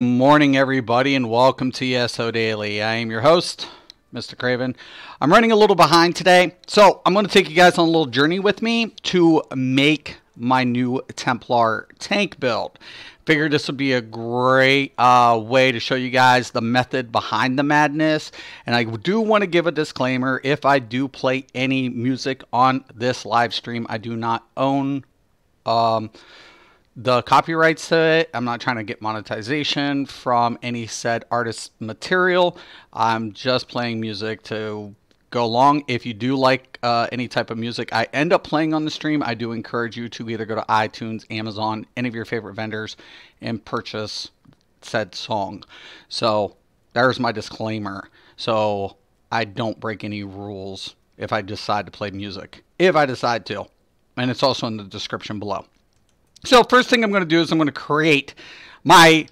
Morning, everybody, and welcome to ESO Daily. I am your host, Mr. Craven. I'm running a little behind today, so I'm going to take you guys on a little journey with me to make my new Templar tank build. Figured this would be a great way to show you guys the method behind the madness. And I do want to give a disclaimer: if I do play any music on this live stream, I do not own the copyrights to it. I'm not trying to get monetization from any said artist's material. I'm just playing music to go along. If you do like any type of music I end up playing on the stream, I do encourage you to either go to iTunes, Amazon, any of your favorite vendors, and purchase said song. So there's my disclaimer. So I don't break any rules if I decide to play music. If I decide to. And it's also in the description below. So first thing I'm going to do is I'm going to create my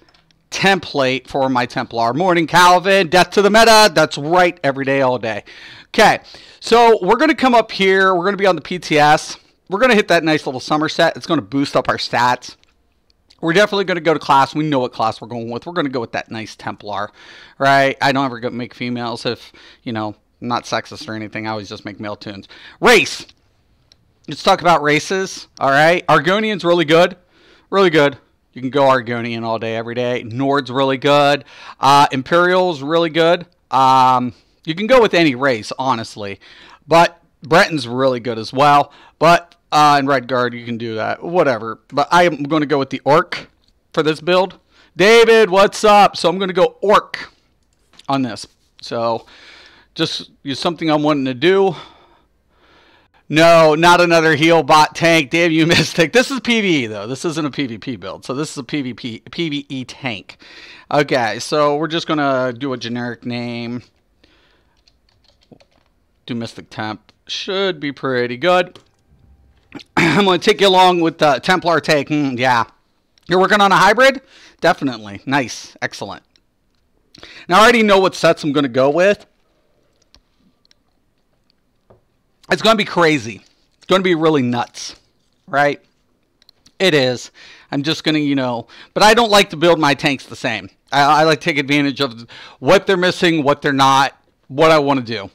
template for my Templar. Morning, Calvin. Death to the meta. That's right. Every day, all day. Okay. So we're going to come up here. We're going to be on the PTS. We're going to hit that nice little Somerset. It's going to boost up our stats. We're definitely going to go to class. We know what class we're going with. We're going to go with that nice Templar, right? I don't ever make females if, you know, I'm not sexist or anything. I always just make male tunes. Race. Let's talk about races, all right? Argonian's really good. Really good. You can go Argonian all day, every day. Nord's really good. Imperial's really good. You can go with any race, honestly. But Breton's really good as well. But in Red Guard, you can do that. Whatever. But I am going to go with the Orc for this build. David, what's up? So I'm going to go Orc on this. So just use something I'm wanting to do. No, not another heal bot tank. Damn you, Mystic. This is PvE, though. This isn't a PvP build. So this is a PvE tank. Okay, so we're just going to do a generic name. Do Mystic Temp. Should be pretty good. I'm going to take you along with the Templar tank. Yeah. You're working on a hybrid? Definitely. Nice. Excellent. Now, I already know what sets I'm going to go with. It's going to be crazy. It's going to be really nuts, right? It is. I'm just going to, you know, but I don't like to build my tanks the same. I like to take advantage of what they're missing, what they're not, what I want to do.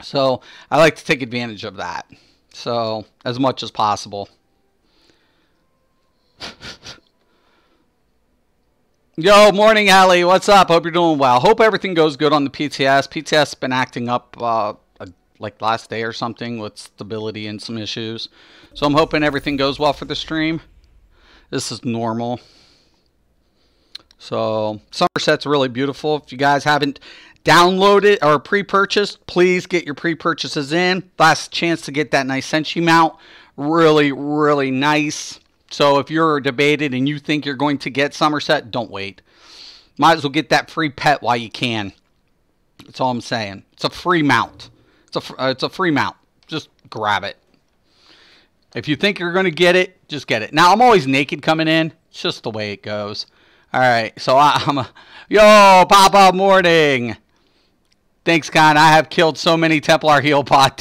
So I like to take advantage of that. So as much as possible. Yo, morning, Allie. What's up? Hope you're doing well. Hope everything goes good on the PTS. PTS has been acting up like last day or something with stability and some issues. So I'm hoping everything goes well for the stream. This is normal. So Somerset's really beautiful. If you guys haven't downloaded or pre-purchased, please get your pre-purchases in. Last chance to get that nice Senshi mount. Really, really nice. So if you're debated and you think you're going to get Somerset, don't wait. Might as well get that free pet while you can. That's all I'm saying. It's a free mount. It's a free mount. Just grab it. If you think you're going to get it, just get it. Now, I'm always naked coming in. It's just the way it goes. All right. So, yo, Papa, morning. Thanks, Con. I have killed so many Templar heal pot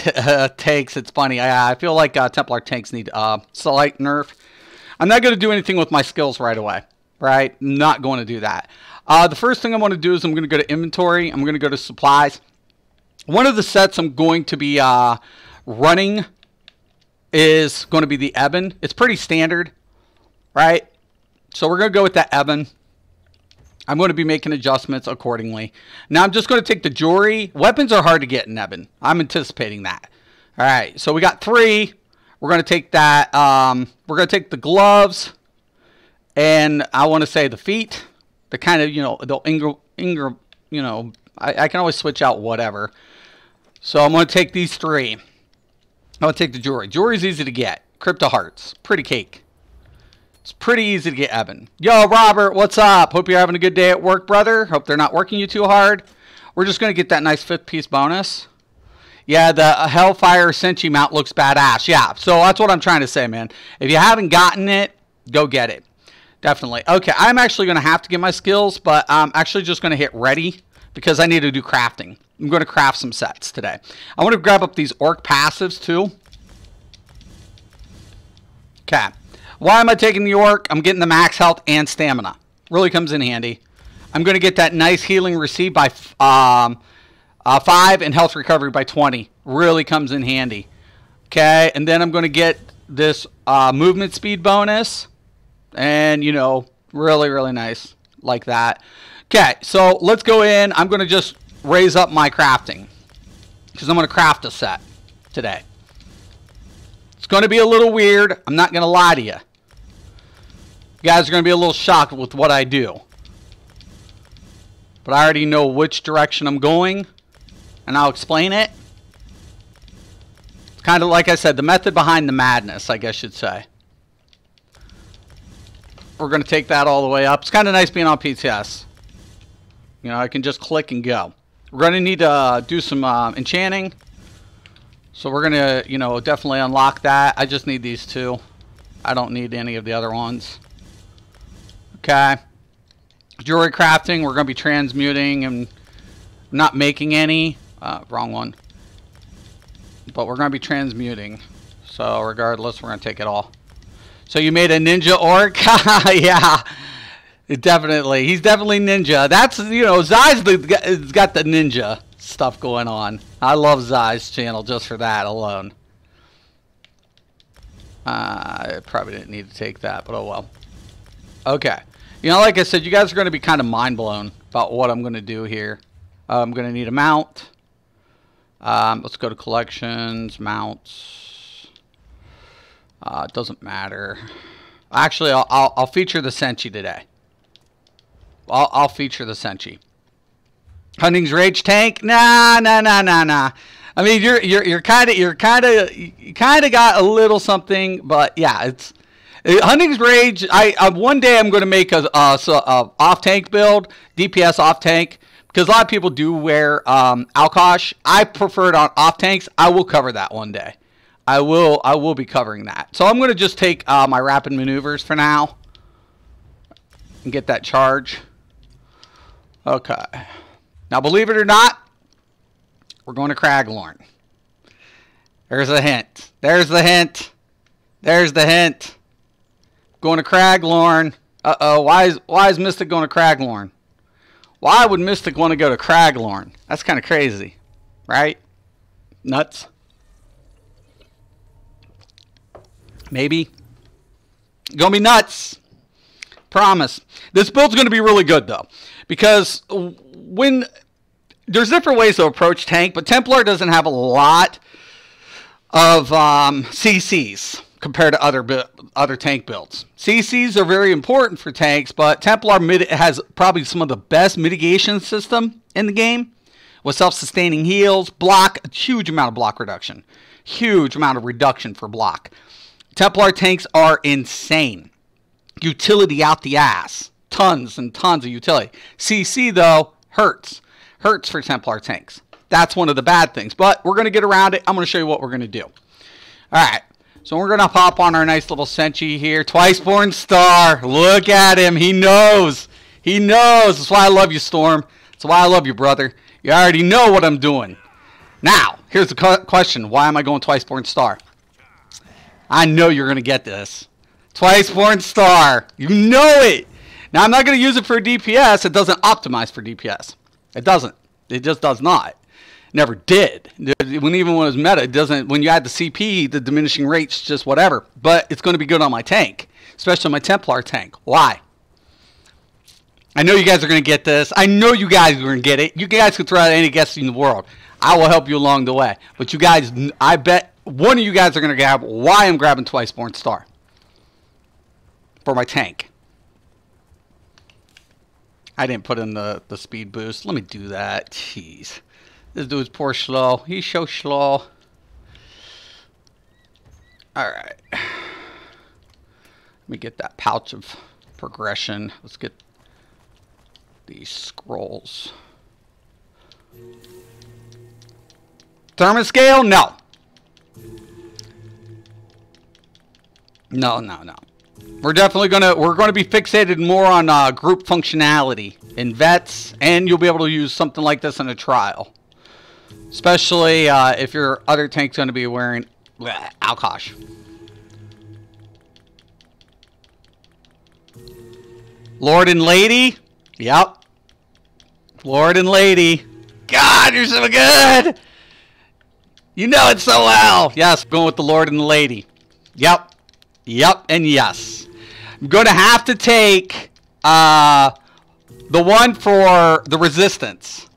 tanks. It's funny. I feel like Templar tanks need slight nerf. I'm not going to do anything with my skills right away. Right? Not going to do that. The first thing I'm going to do is I'm going to go to inventory. I'm going to go to supplies. One of the sets I'm going to be running is going to be the Ebon. It's pretty standard, right? So we're going to go with that Ebon. I'm going to be making adjustments accordingly. Now I'm just going to take the jewelry. Weapons are hard to get in Ebon. I'm anticipating that. All right, so we got 3. We're going to take that. We're going to take the gloves, and I want to say the feet. The kind of, you know, the Ingram, you know, I can always switch out whatever. So I'm going to take these 3. I'm going to take the jewelry. Jewelry's easy to get. Crypto hearts. Pretty cake. It's pretty easy to get Ebon. Yo, Robert, what's up? Hope you're having a good day at work, brother. Hope they're not working you too hard. We're just going to get that nice 5th piece bonus. Yeah, the Hellfire Senshi mount looks badass. Yeah, so that's what I'm trying to say, man. If you haven't gotten it, go get it. Definitely. Okay, I'm actually going to have to get my skills, but I'm actually just going to hit ready because I need to do crafting. I'm going to craft some sets today. I want to grab up these Orc passives, too. Okay. Why am I taking the Orc? I'm getting the max health and stamina. Really comes in handy. I'm going to get that nice healing received by 5 and health recovery by 20. Really comes in handy. Okay, and then I'm going to get this movement speed bonus. And, you know, really, really nice. Like that. Okay, so let's go in. I'm going to just raise up my crafting. Because I'm going to craft a set today. It's going to be a little weird. I'm not going to lie to you. You guys are going to be a little shocked with what I do. But I already know which direction I'm going. And I'll explain it. It's kind of like I said, the method behind the madness, I guess you'd say. We're going to take that all the way up. It's kind of nice being on PTS. You know, I can just click and go. We're going to need to do some enchanting. So we're going to, you know, definitely unlock that. I just need these two. I don't need any of the other ones. Okay. Jewelry crafting, we're going to be transmuting and not making any. Wrong one. But we're going to be transmuting. So regardless, we're going to take it all. So you made a ninja orc? Yeah. Definitely. He's definitely ninja. That's, you know, Zai's got the ninja stuff going on. I love Zai's channel just for that alone. I probably didn't need to take that, but oh well. Okay. You know, like I said, you guys are going to be kind of mind blown about what I'm going to do here. I'm going to need a mount. Let's go to collections, mounts. It doesn't matter. Actually, I'll feature the Senshi today. I'll feature the Senshi. Hunting's Rage tank? Nah. I mean, you kind of got a little something, but yeah, it's Hunting's Rage. One day I'm going to make a off tank build, DPS off tank, because a lot of people do wear Alkosh. I prefer it on off tanks. I will cover that one day. I will be covering that. So I'm going to just take my rapid maneuvers for now and get that charge. Okay. Now, believe it or not, we're going to Craglorn. There's a hint. There's the hint. There's the hint. Going to Craglorn. Uh-oh. Why is Mystic going to Craglorn? Why would Mystic want to go to Craglorn? That's kind of crazy. Right? Nuts. Maybe. Gonna be nuts. Promise. This build's going to be really good, though. Because when there's different ways to approach tank, but Templar doesn't have a lot of CCs compared to other tank builds. CCs are very important for tanks, but Templar has probably some of the best mitigation system in the game with self-sustaining heals, block, a huge amount of block reduction. Huge amount of reduction for block. Templar tanks are insane. Utility out the ass. Tons and tons of utility. CC, though, hurts. Hurts for Templar tanks. That's one of the bad things. But we're going to get around it. I'm going to show you what we're going to do. Alright. So we're going to pop on our nice little Senshi here. Twiceborn Star. Look at him. He knows. He knows. That's why I love you, Storm. That's why I love you, brother. You already know what I'm doing. Now, here's the question. Why am I going Twiceborn Star? I know you're going to get this. Twiceborn Star. You know it. Now, I'm not going to use it for DPS. It doesn't optimize for DPS. It doesn't. It just does not. Never did. Even when it was meta, it doesn't. When you add the CP, the diminishing rate's just whatever. But it's going to be good on my tank, especially my Templar tank. Why? I know you guys are going to get this. I know you guys are going to get it. You guys can throw out any guess in the world. I will help you along the way. But you guys, I bet one of you guys are going to grab why I'm grabbing Twiceborn Star for my tank. I didn't put in the speed boost. Let me do that. Jeez. This dude's poor slow. He's so slow. Alright. Let me get that pouch of progression. Let's get these scrolls. Thermoscale? No. No. We're definitely gonna be fixated more on group functionality in vets, and you'll be able to use something like this in a trial, especially if your other tank's gonna be wearing Alkosh. Lord and Lady. Yep. Lord and Lady. God, you're so good. You know it so well. Yes, going with the Lord and the Lady. Yep. Yep, and yes. I'm going to have to take the one for the Resistance.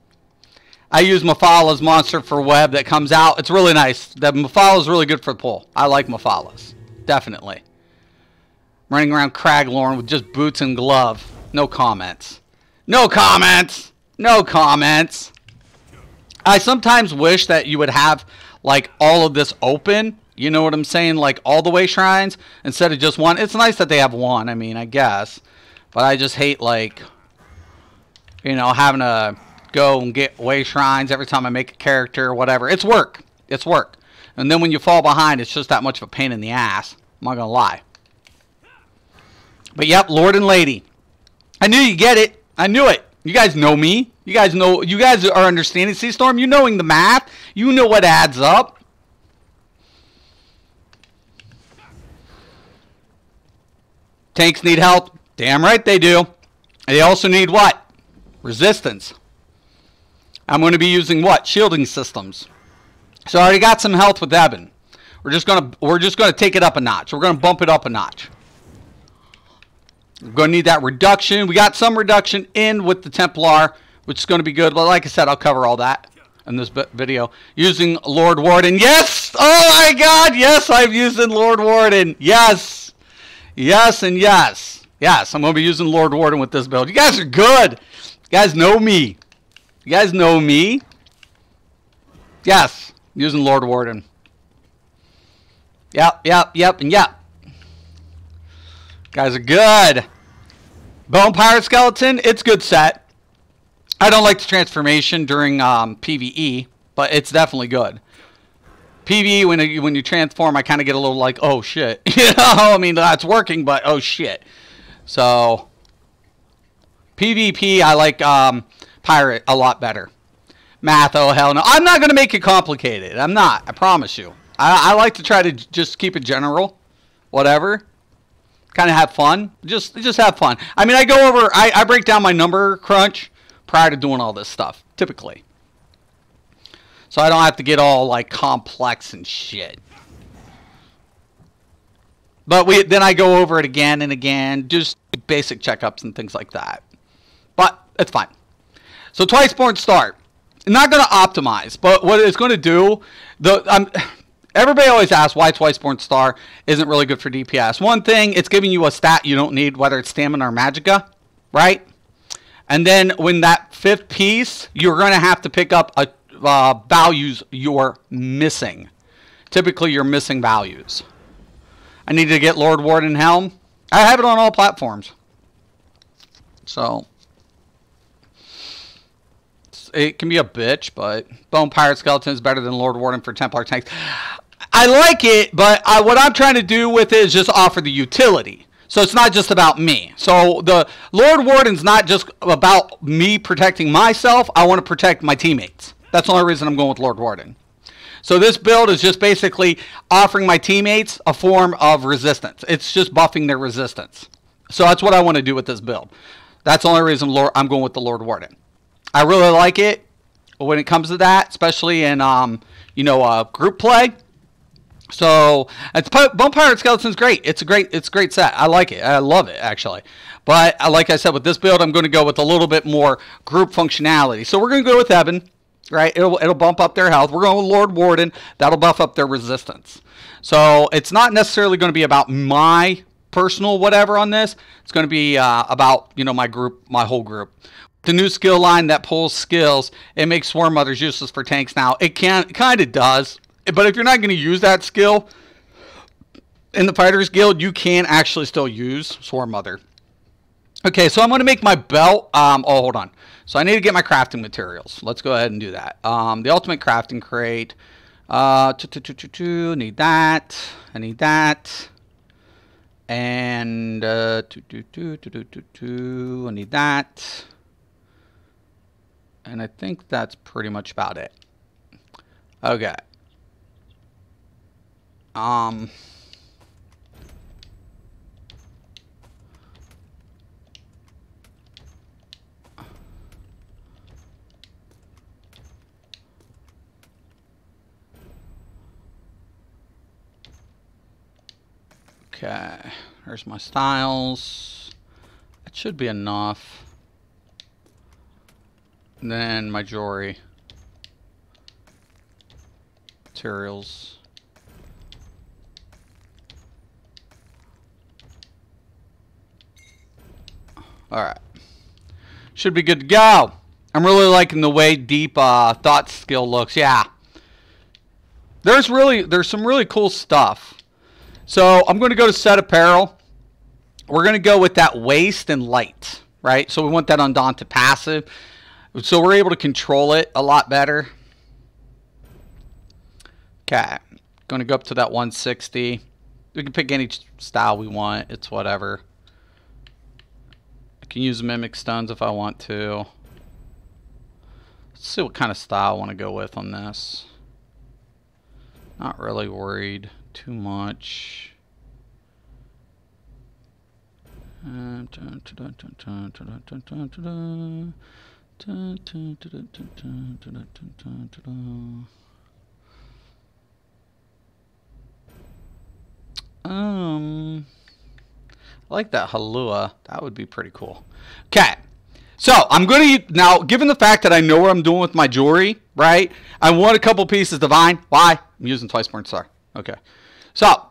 I use Mafala's monster for web that comes out. It's really nice. The Mafala is really good for the pull. I like Mafala's. Definitely. Running around Craglorn with just boots and glove. No comments. No comments. No comments. I sometimes wish that you would have like all of this open. You know what I'm saying? Like all the way shrines instead of just one. It's nice that they have one. I mean, I guess. But I just hate like, you know, having to go and get way shrines every time I make a character or whatever. It's work. It's work. And then when you fall behind, it's just that much of a pain in the ass. I'm not going to lie. But yep, Lord and Lady. I knew you get it. I knew it. You guys know me. You guys know. You guys are understanding Sea Storm. You're knowing the math. You know what adds up. Tanks need help. Damn right they do. They also need what? Resistance. I'm going to be using what? Shielding systems. So I already got some health with Eben. We're just gonna take it up a notch. We're gonna bump it up a notch. We're gonna need that reduction. We got some reduction in with the Templar, which is gonna be good. But like I said, I'll cover all that in this video. Using Lord Warden. Yes! Oh my God! Yes, I'm using Lord Warden. Yes, yes, and yes. Yes, I'm gonna be using Lord Warden with this build. You guys are good. You guys know me. You guys know me. Yes, using Lord Warden. Yep, yep, yep, and yep. Guys are good. Bone Pirate Skeleton, it's good set. I don't like the transformation during PvE, but it's definitely good. PvE, when you transform, I kind of get a little like, oh shit. You know, I mean, that's working, but oh shit. So, PvP, I like Pirate a lot better. Math, oh hell no. I'm not going to make it complicated. I'm not, I promise you. I like to try to just keep it general. Whatever. Kind of have fun. Just have fun. I mean, I go over, I break down my number crunch prior to doing all this stuff, typically. So I don't have to get all, like, complex and shit. But then I go over it again and again, just basic checkups and things like that. But it's fine. So Twiceborn start. I'm not going to optimize, but what it's going to do, everybody always asks why Twiceborn Star isn't really good for DPS. One thing, it's giving you a stat you don't need, whether it's Stamina or Magicka, right? And then when that fifth piece, you're going to have to pick up values you're missing. Typically, you're missing values. I need to get Lord Warden Helm. I have it on all platforms. So, it can be a bitch, but Bone Pirate Skeleton is better than Lord Warden for Templar tanks. I like it, but what I'm trying to do with it is just offer the utility. So it's not just about me. So the Lord Warden's not just about me protecting myself. I want to protect my teammates. That's the only reason I'm going with Lord Warden. So this build is just basically offering my teammates a form of resistance. It's just buffing their resistance. So that's what I want to do with this build. That's the only reason I'm going with the Lord Warden. I really like it when it comes to that, especially in group play. So Bone Pirate Skeleton's great. It's a great set. I like it. I love it actually. But like I said, with this build, I'm going to go with a little bit more group functionality. So we're going to go with Eben, right? It'll bump up their health. We're going with Lord Warden. That'll buff up their resistance. So it's not necessarily going to be about my personal whatever on this. It's going to be about my whole group. The new skill line that pulls skills, it makes Swarm Mothers useless for tanks now. It kind of does. But if you're not going to use that skill in the Fighters Guild, you can actually still use Swarm Mother. Okay, so I'm going to make my belt. Hold on. So I need to get my crafting materials. Let's go ahead and do that. The Ultimate Crafting Crate. Need that. I need that. And I need that. And I think that's pretty much about it. Okay. Okay, there's my styles. That should be enough. And then my jewelry. Materials. Alright. Should be good to go. I'm really liking the way deep thought skill looks. Yeah. There's some really cool stuff. So I'm going to go to set apparel. We're going to go with that waist and light, right? So we want that undaunted passive. So we're able to control it a lot better. Okay. Going to go up to that 160. We can pick any style we want. It's whatever. I can use mimic stones if I want to. Let's see what kind of style I want to go with on this. Not really worried too much. I like that halua. That would be pretty cool. Okay. So, I'm going to, now, given the fact that I know what I'm doing with my jewelry, right, I want a couple pieces divine. Why? I'm using twice burnt star. Okay. So,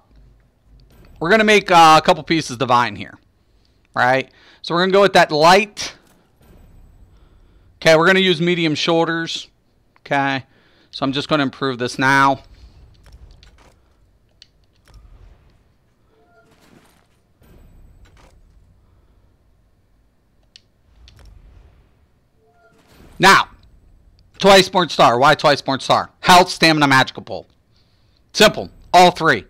we're going to make a couple pieces divine here, right? So, we're going to go with that light. Okay, we're going to use medium shoulders. Okay. So, I'm just going to improve this now. Now, twice burnt star. Why twice burnt star? Health, stamina, magical pull. Simple. All three.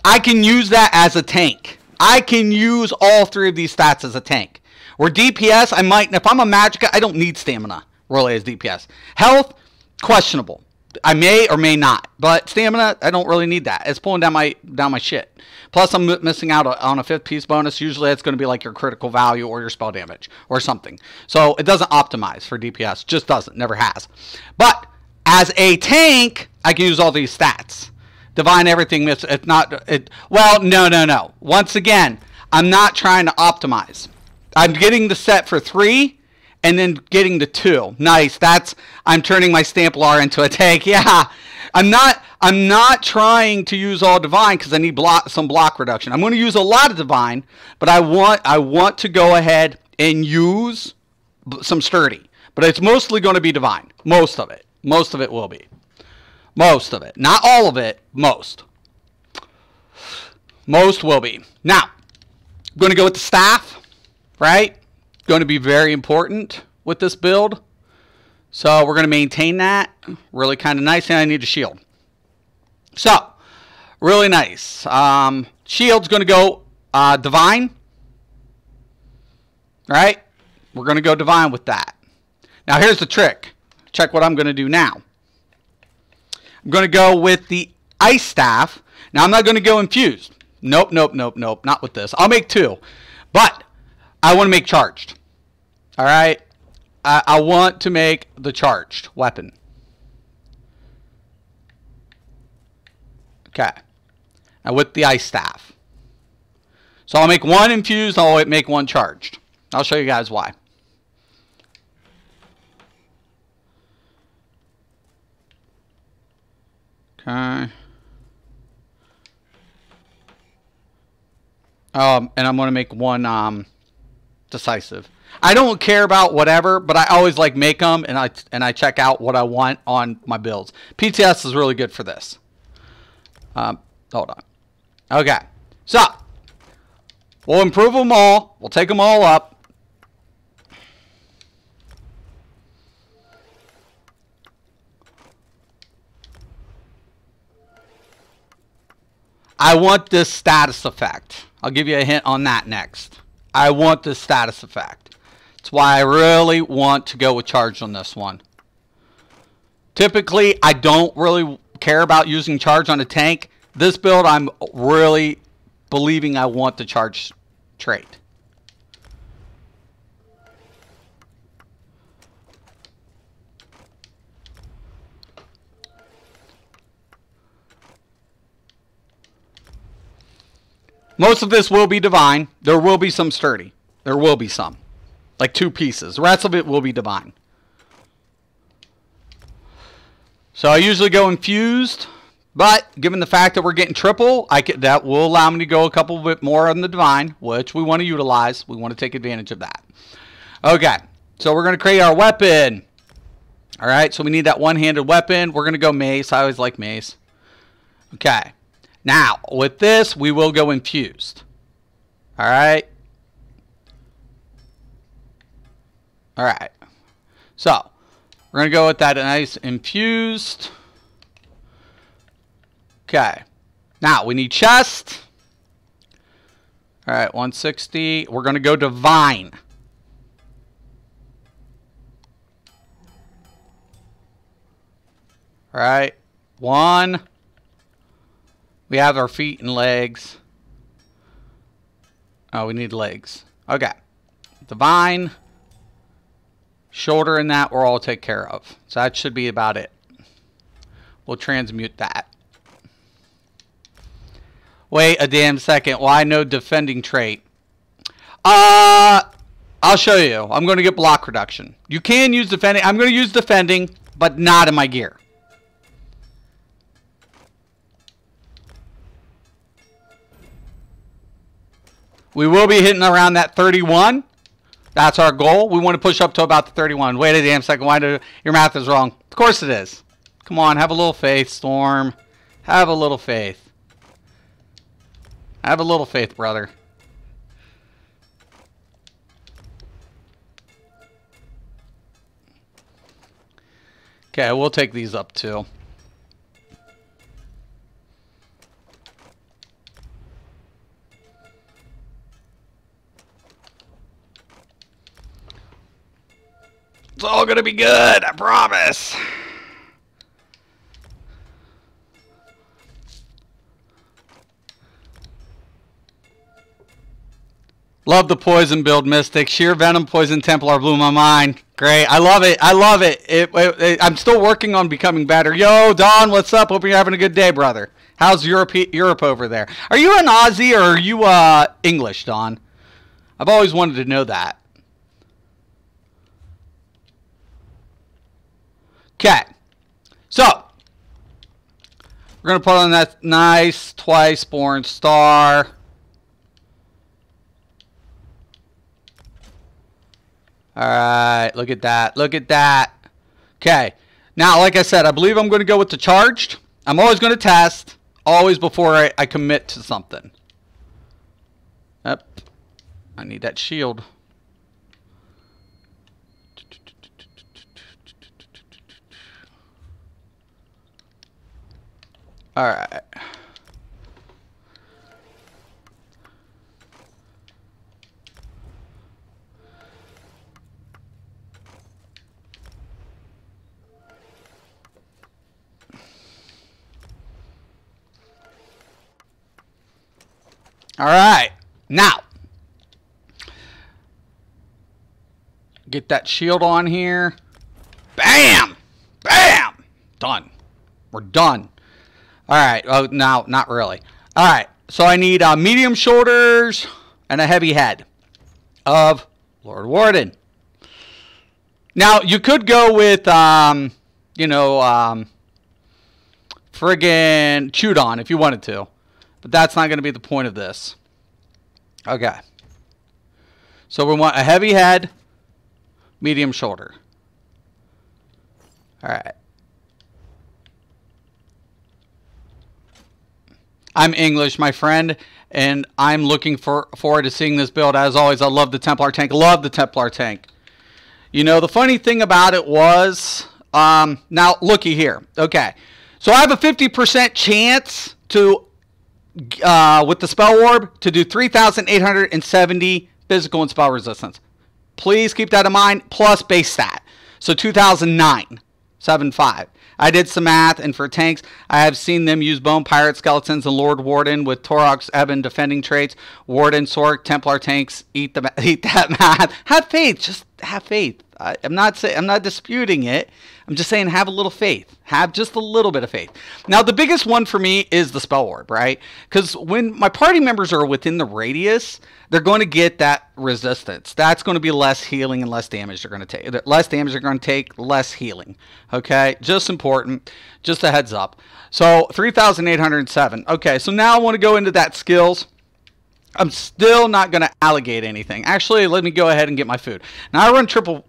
I can use that as a tank. I can use all three of these stats as a tank. Where DPS, I might, if I'm a Magicka, I don't need stamina really as DPS. Health, questionable. I may or may not. But stamina, I don't really need that. It's pulling down my shit. Plus, I'm missing out on a 5th piece bonus. Usually, it's going to be like your critical value or your spell damage or something. So, it doesn't optimize for DPS. Just doesn't. Never has. But, as a tank, I can use all these stats. Divine everything. It's not... well, no. Once again, I'm not trying to optimize. I'm getting the set for 3... and then getting the 2. Nice. I'm turning my Templar into a tank. Yeah. I'm not trying to use all divine because I need some block reduction. I'm going to use a lot of divine, but I want to go ahead and use some sturdy. But it's mostly going to be divine. Most of it. Most of it will be. Most of it. Not all of it. Most. Most will be. Now, I'm going to go with the staff, right? Going to be very important with this build. So we're going to maintain that. Really kind of nice. And I need a shield. So, really nice. Shield's going to go divine. Right? We're going to go divine with that. Now here's the trick. Check what I'm going to do now. I'm going to go with the ice staff. Now I'm not going to go infused. Nope. Not with this. I'll make 2. But I want to make charged. Alright? I want to make the charged weapon. Okay. Now with the ice staff. So I'll make 1 infused, I'll make 1 charged. I'll show you guys why. Okay. And I'm going to make 1 decisive. I don't care about whatever, but I always like make them and I check out what I want on my builds. PTS is really good for this. Hold on. Okay. So, we'll improve them all. We'll take them all up. I want this status effect. I'll give you a hint on that next. I want this status effect. That's why I really want to go with charge on this one. Typically, I don't really care about using charge on a tank. This build, I'm really believing I want the charge trait. Most of this will be divine. There will be some sturdy. There will be some. Like 2 pieces. The rest of it will be divine. So I usually go infused. But given the fact that we're getting triple, that will allow me to go a couple bit more on the divine, which we want to utilize. We want to take advantage of that. Okay. So we're going to create our weapon. All right. So we need that one-handed weapon. We're going to go mace. I always like mace. Okay. Now, with this, we will go infused. All right. All right. So, we're going to go with that nice infused. Okay. Now, we need chest. All right, 160. We're going to go divine. All right. 1. We have our feet and legs. Oh, we need legs. Okay. Divine. Shoulder and that we'll all take care of. So that should be about it. We'll transmute that. Wait a damn second. Why no defending trait? I'll show you. I'm going to get block reduction. You can use defending. I'm going to use defending, but not in my gear. We will be hitting around that 31. That's our goal. We want to push up to about the 31. Wait a damn second. Why do your math is wrong? Of course it is. Come on, have a little faith, Storm. Have a little faith. Have a little faith, brother. Okay, we'll take these up too. It's all gonna be good, I promise. Love the poison build, Mystic. Sheer Venom Poison Templar blew my mind. Great, I love it. I love it. I'm still working on becoming better. Yo, Don, what's up? Hope you're having a good day, brother. How's Europe over there? Are you an Aussie or are you English, Don? I've always wanted to know that. Okay, so we're going to put on that nice twice born star. All right, look at that. Look at that. Okay, now, like I said, I believe I'm going to go with the charged. I'm always going to test, always before I commit to something. Yep, I need that shield. All right. All right. Now, get that shield on here. Bam! Bam! Done. We're done. All right. Oh, no, not really. All right. So I need medium shoulders and a heavy head of Lord Warden. Now, you could go with, friggin' chewed on if you wanted to. But that's not going to be the point of this. Okay. So we want a heavy head, medium shoulder. All right. I'm English, my friend, and I'm looking forward to seeing this build. As always, I love the Templar tank. Love the Templar tank. You know, the funny thing about it was, now, looky here. Okay. So I have a 50% chance to, with the Spell Orb, to do 3,870 physical and spell resistance. Please keep that in mind, plus base stat. So 2,009, 7.5. I did some math, and for tanks, I have seen them use Bone Pirate Skeletons and Lord Warden with Torok's Ebon defending traits. Warden, Sork, Templar tanks, eat that math. Have faith. Just have faith. I'm not disputing it. I'm just saying have a little faith. Have just a little bit of faith. Now, the biggest one for me is the spell orb, right? Because when my party members are within the radius, they're going to get that resistance. That's going to be less healing and less damage they're going to take. Less damage they're going to take, less healing. Okay, just important. Just a heads up. So 3,807. Okay, so now I want to go into that skills. I'm still not going to allocate anything. Actually, let me go ahead and get my food. Now, I run triple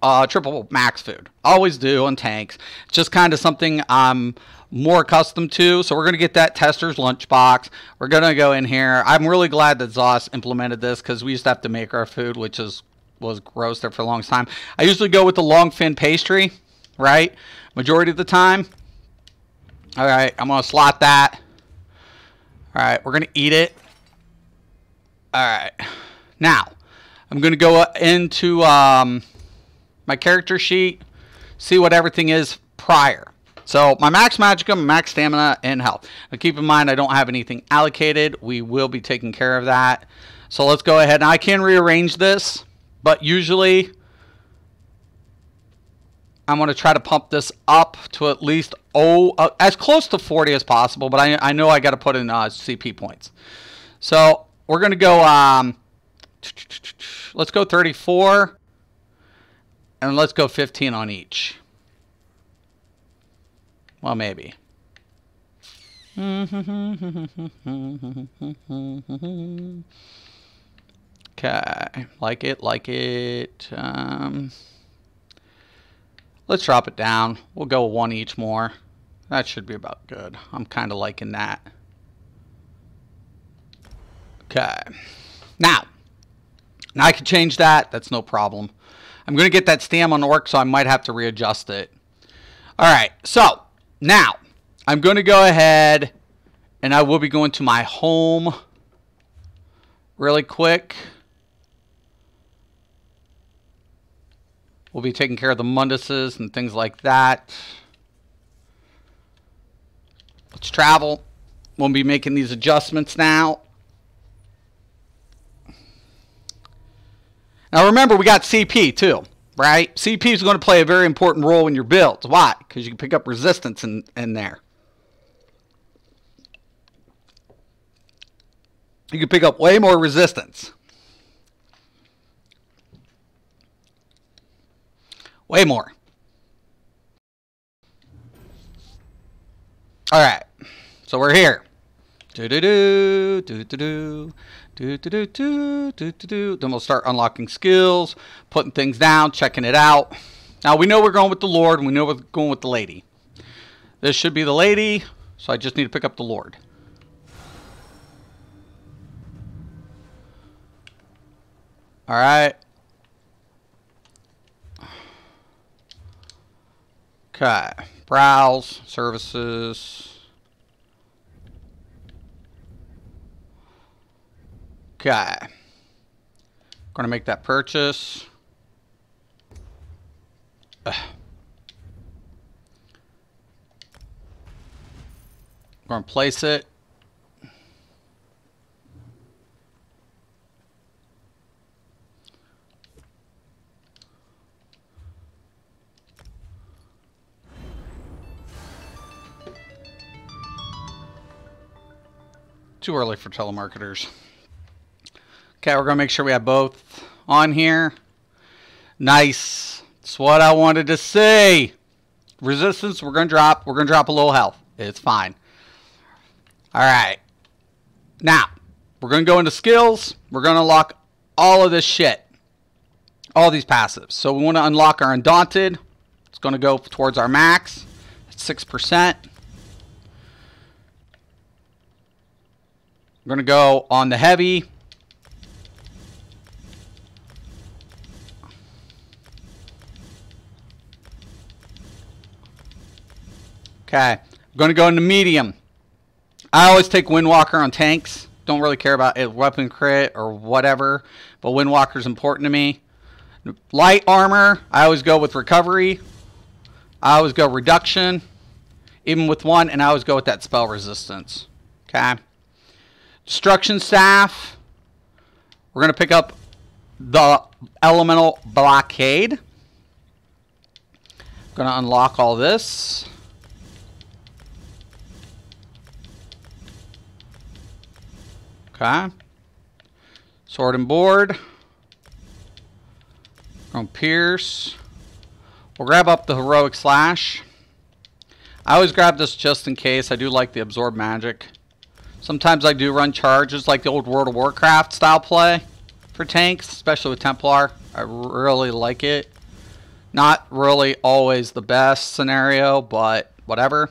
max food. Always do on tanks. It's just kind of something I'm more accustomed to. So we're going to get that tester's lunchbox. We're going to go in here. I'm really glad that Zoss implemented this because we used to have to make our food, which was gross there for a long time. I usually go with the long fin pastry, right? Majority of the time. All right, I'm going to slot that. All right, we're going to eat it. All right, now I'm going to go into my character sheet, see what everything is prior. So my max magicka, max stamina, and health. Now keep in mind I don't have anything allocated. We will be taking care of that. So let's go ahead. Now I can rearrange this, but usually I'm going to try to pump this up to at least as close to 40 as possible. But I know I got to put in CP points. So we're going to go, let's go 34, and let's go 15 on each. Well, maybe. Okay, like it. Let's drop it down. We'll go one each more. That should be about good. I'm kind of liking that. Okay, now I can change that. That's no problem. I'm going to get that stamina to work, so I might have to readjust it. All right, so now I'm going to go ahead, and I will be going to my home really quick. We'll be taking care of the Munduses and things like that. Let's travel. We'll be making these adjustments now. Now remember, we got CP too, right? CP is going to play a very important role in your builds. Why? Because you can pick up resistance in there. You can pick up way more resistance. Way more. All right. So we're here. Do-do-do, do-do-do. Then we'll start unlocking skills, putting things down, checking it out. Now we know we're going with the Lord, and we know we're going with the lady. This should be the lady, so I just need to pick up the Lord. All right. Okay. Browse, services. Okay. Going to make that purchase. Going to place it. Too early for telemarketers. Okay, we're going to make sure we have both on here. Nice. That's what I wanted to see. Resistance, we're going to drop. We're going to drop a little health. It's fine. All right. Now, we're going to go into skills. We're going to unlock all of this shit. All these passives. So we want to unlock our Undaunted. It's going to go towards our max. It's 6%. We're going to go on the heavy. Okay, I'm going to go into medium. I always take Windwalker on tanks. Don't really care about it, weapon crit or whatever, but Windwalker is important to me. Light armor, I always go with recovery. I always go reduction, even with one, and I always go with that spell resistance. Okay. Destruction staff. We're going to pick up the elemental blockade. Gonna unlock all this. Okay. Sword and board. Gonna pierce. We'll grab up the heroic slash. I always grab this just in case. I do like the absorb magic. Sometimes I do run charges like the old World of Warcraft style play for tanks, especially with Templar. I really like it. Not really always the best scenario, but whatever.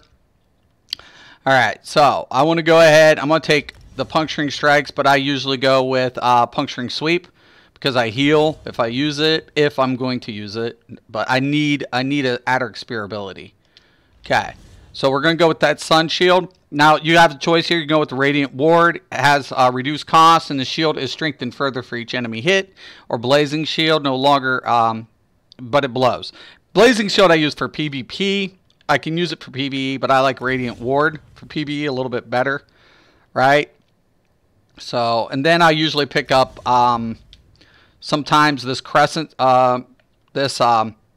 Alright, so I want to go ahead. I'm going to take the puncturing strikes, but I usually go with puncturing sweep because I heal if I use it, if I'm going to use it. But I need an Adder Spear ability. Okay, so we're going to go with that Sun Shield. Now, you have a choice here. You can go with the Radiant Ward. It has reduced cost, and the shield is strengthened further for each enemy hit. Or Blazing Shield, no longer, but it blows. Blazing Shield I use for PvP. I can use it for PvE, but I like Radiant Ward for PvE a little bit better, right? So, and then I usually pick up sometimes this Crescent, this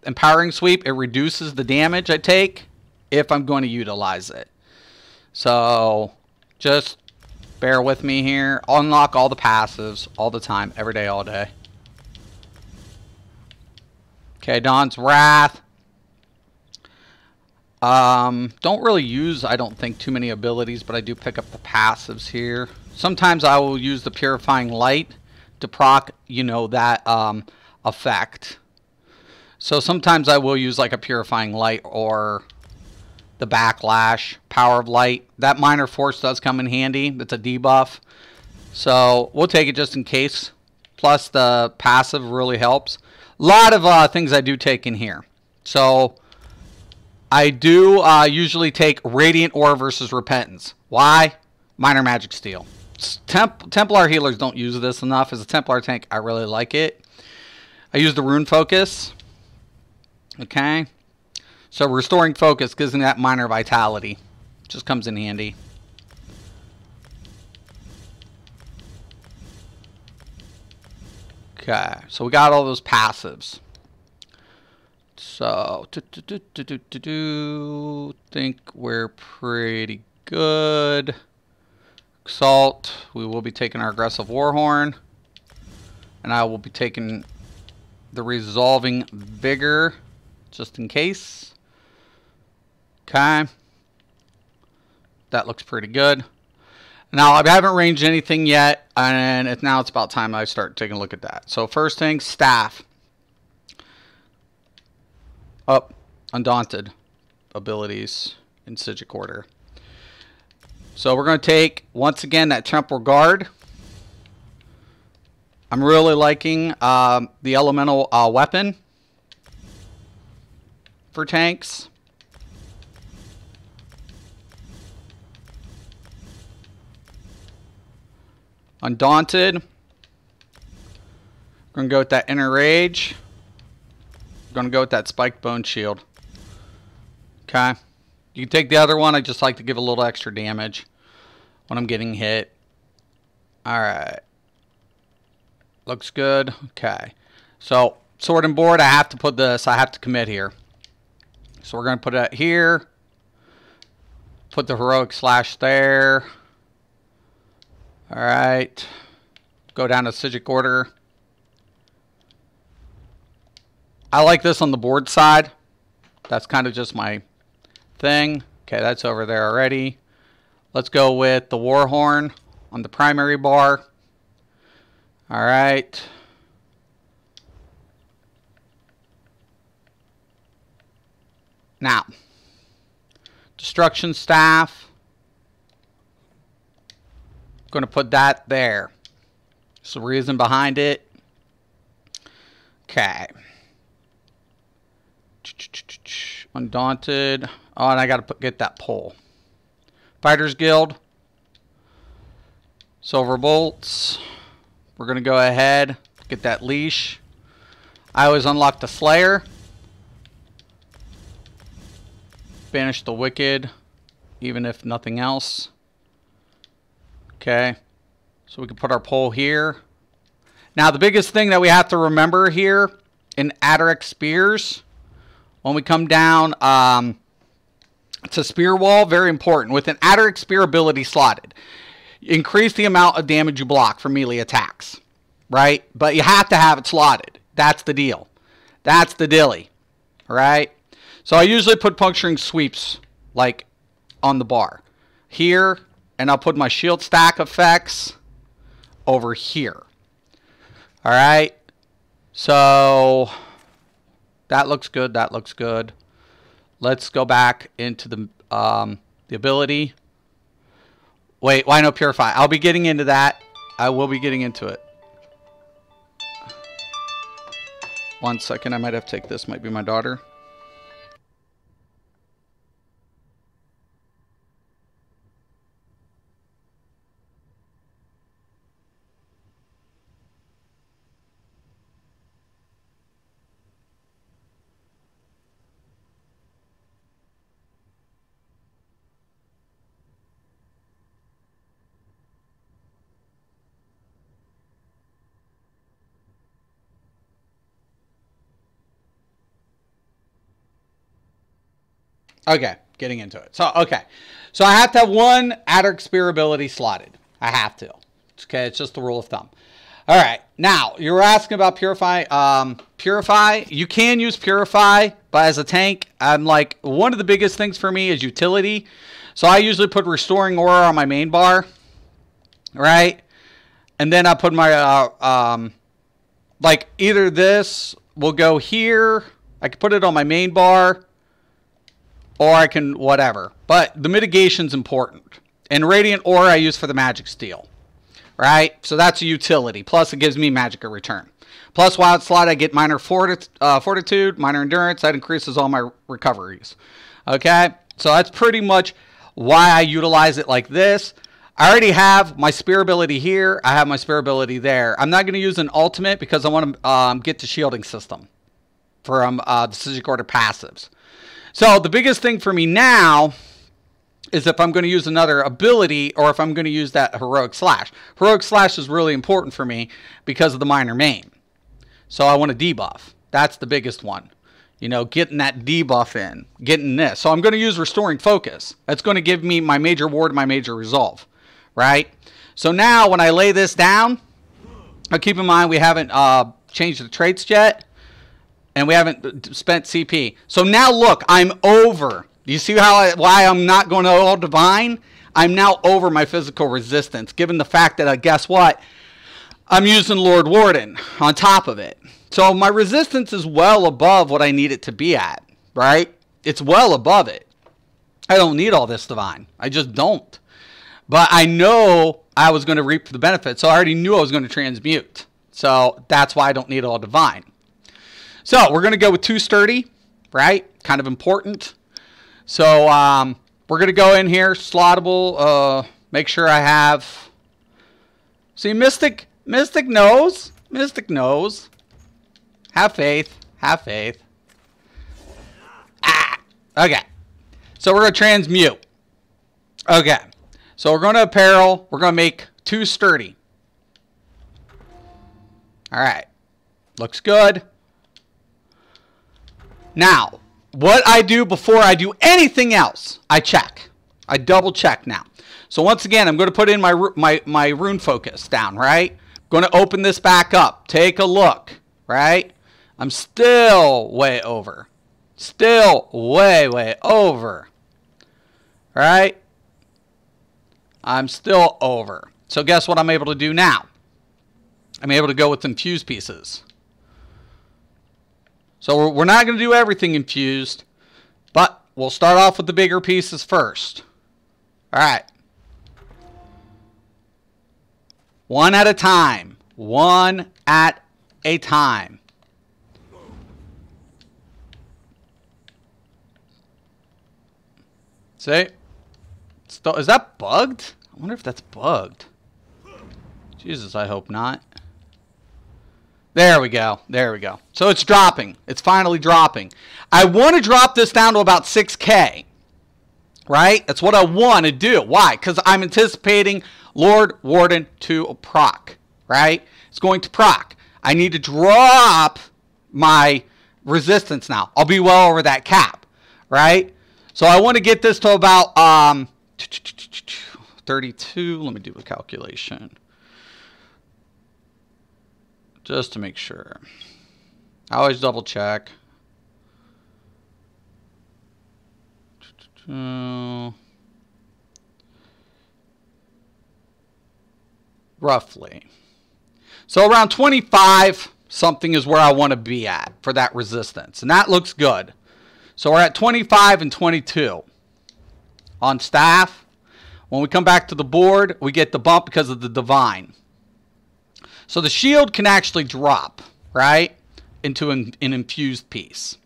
Empowering Sweep. It reduces the damage I take if I'm going to utilize it. So, just bear with me here. I'll unlock all the passives all the time, every day, all day. Okay, Dawn's Wrath. Don't really use, I don't think, too many abilities, but I do pick up the passives here. Sometimes I will use the Purifying Light to proc, you know, that effect. So sometimes I will use like a Purifying Light or the Backlash, Power of Light. That Minor Force does come in handy. It's a debuff. So we'll take it just in case. Plus the passive really helps. A lot of things I do take in here. So I do usually take Radiant Aura versus Repentance. Why? Minor Magic Steal. Templar healers don't use this enough. As a Templar tank, I really like it. I use the Rune Focus. Okay. So restoring focus gives me that minor vitality. Just comes in handy. Okay, so we got all those passives. So, think we're pretty good. Assault, we will be taking our aggressive Warhorn. And I will be taking the Resolving Vigor, just in case. Okay. That looks pretty good. Now, I haven't ranged anything yet, and now it's about time I start taking a look at that. So, first thing, Staff. Up, Undaunted abilities in Sigic order. So, we're going to take, once again, that Temporal Guard. I'm really liking the Elemental Weapon for tanks. Undaunted. We're going to go with that Inner Rage. We're going to go with that Spiked Bone Shield. Okay. You can take the other one. I just like to give a little extra damage when I'm getting hit. Alright. Looks good. Okay. So, Sword and Board, I have to put this. I have to commit here. So, we're going to put it here. Put the Heroic Slash there. Alright. Go down to Sigic order. I like this on the board side. That's kind of just my thing. Okay, that's over there already. Let's go with the Warhorn on the primary bar. Alright. Now, Destruction Staff. Going to put that there. There's the reason behind it. Okay. Undaunted. Oh, and I got to get that pole. Fighters Guild. Silver Bolts. We're going to go ahead, get that leash. I always unlock the Slayer. Banish the Wicked, even if nothing else. Okay, so we can put our pole here. Now, the biggest thing that we have to remember here in Adder Spears, When we come down to Spear Wall, very important. With an Adder Spear ability slotted, increase the amount of damage you block for melee attacks, right? But you have to have it slotted. That's the deal. That's the dilly, right? So I usually put puncturing sweeps like on the bar here, and I'll put my shield stack effects over here. All right. So that looks good. That looks good. Let's go back into the ability. Wait, why no Purify? I'll be getting into that. I will be getting into it. 1 second. I might have to take this. Might be my daughter. Okay, getting into it. So, okay. So I have to have one Adder Spear ability slotted. I have to. Okay, it's just the rule of thumb. All right. Now, you were asking about Purify. Purify, you can use Purify, but as a tank, I'm like, one of the biggest things for me is utility. So I usually put Restoring Aura on my main bar, right? And then I put my, like, either this will go here. I can put it on my main bar. Or I can, whatever. But the mitigation's important. And Radiant Aura I use for the Magic Steel. Right? So that's a utility. Plus it gives me magic in return. Plus while it's slot I get minor fortitude, minor endurance. That increases all my recoveries. Okay? So that's pretty much why I utilize it like this. I already have my spear ability here. I have my spear ability there. I'm not going to use an ultimate because I want to get to shielding system from the Decision Order passives. So the biggest thing for me now is if I'm going to use another ability or if I'm going to use that Heroic Slash. Heroic Slash is really important for me because of the minor main. So I want to debuff. That's the biggest one. You know, getting that debuff in. Getting this. So I'm going to use Restoring Focus. That's going to give me my major ward and my major resolve. Right? So now when I lay this down, keep in mind we haven't changed the traits yet. And we haven't spent CP. So now look, I'm over. You see why I'm not going to all divine? I'm now over my physical resistance, given the fact that, guess what? I'm using Lord Warden on top of it. So my resistance is well above what I need it to be at, right? It's well above it. I don't need all this divine. I just don't. But I know I was going to reap the benefits, so I already knew I was going to transmute. So that's why I don't need all divine. So we're going to go with 2 sturdy, right? Kind of important. So we're going to go in here, slottable, make sure I have, see, Mystic knows. Mystic knows. Have faith. Have faith. Ah, okay. So we're going to transmute. Okay. So we're going to apparel. We're going to make 2 sturdy. All right. Looks good. Now, what I do before I do anything else, I check. I double check now. So once again, I'm going to put in my rune focus down, right? I'm going to open this back up. Take a look, right? I'm still way over. Still way over. Right? I'm still over. So guess what I'm able to do now? I'm able to go with infused pieces. So we're not going to do everything infused, but we'll start off with the bigger pieces first. All right. One at a time. One at a time. See? Is that bugged? I wonder if that's bugged. Jesus, I hope not. There we go. There we go. So it's dropping. It's finally dropping. I want to drop this down to about 6K. Right? That's what I want to do. Why? Because I'm anticipating Lord Warden to proc. Right? It's going to proc. I need to drop my resistance now. I'll be well over that cap, right? So I want to get this to about 32. Let me do a calculation just to make sure. I always double check. Roughly. So around 25 something is where I want to be at for that resistance. And that looks good. So we're at 25 and 22 on staff. When we come back to the board, we get the bump because of the divine. So the shield can actually drop, right, into an infused piece.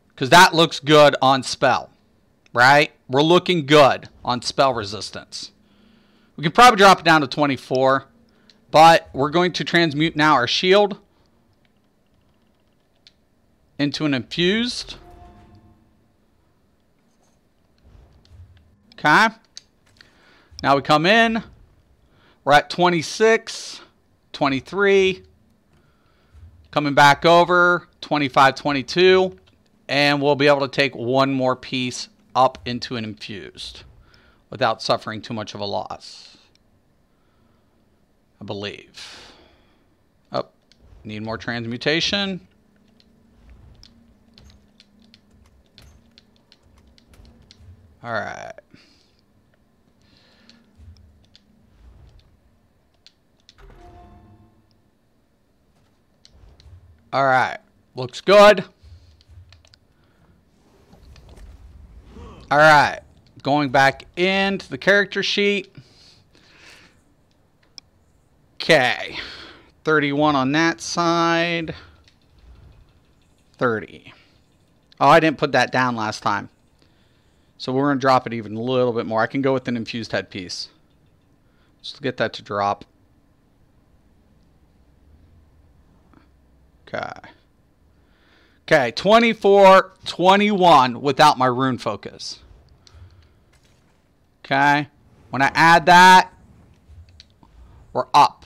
Because that looks good on spell, right? We're looking good on spell resistance. We can probably drop it down to 24, but we're going to transmute now our shield into an infused. Okay. Now we come in. We're at 26, 23. Coming back over, 25, 22. And we'll be able to take one more piece up into an infused without suffering too much of a loss, I believe. Oh, need more transmutation. All right. All right. Looks good. All right. Going back into the character sheet. Okay. 31 on that side. 30. Oh, I didn't put that down last time. So we're going to drop it even a little bit more. I can go with an infused headpiece. Just get that to drop. Okay. Okay, 24, 21 without my rune focus. Okay. When I add that, we're up.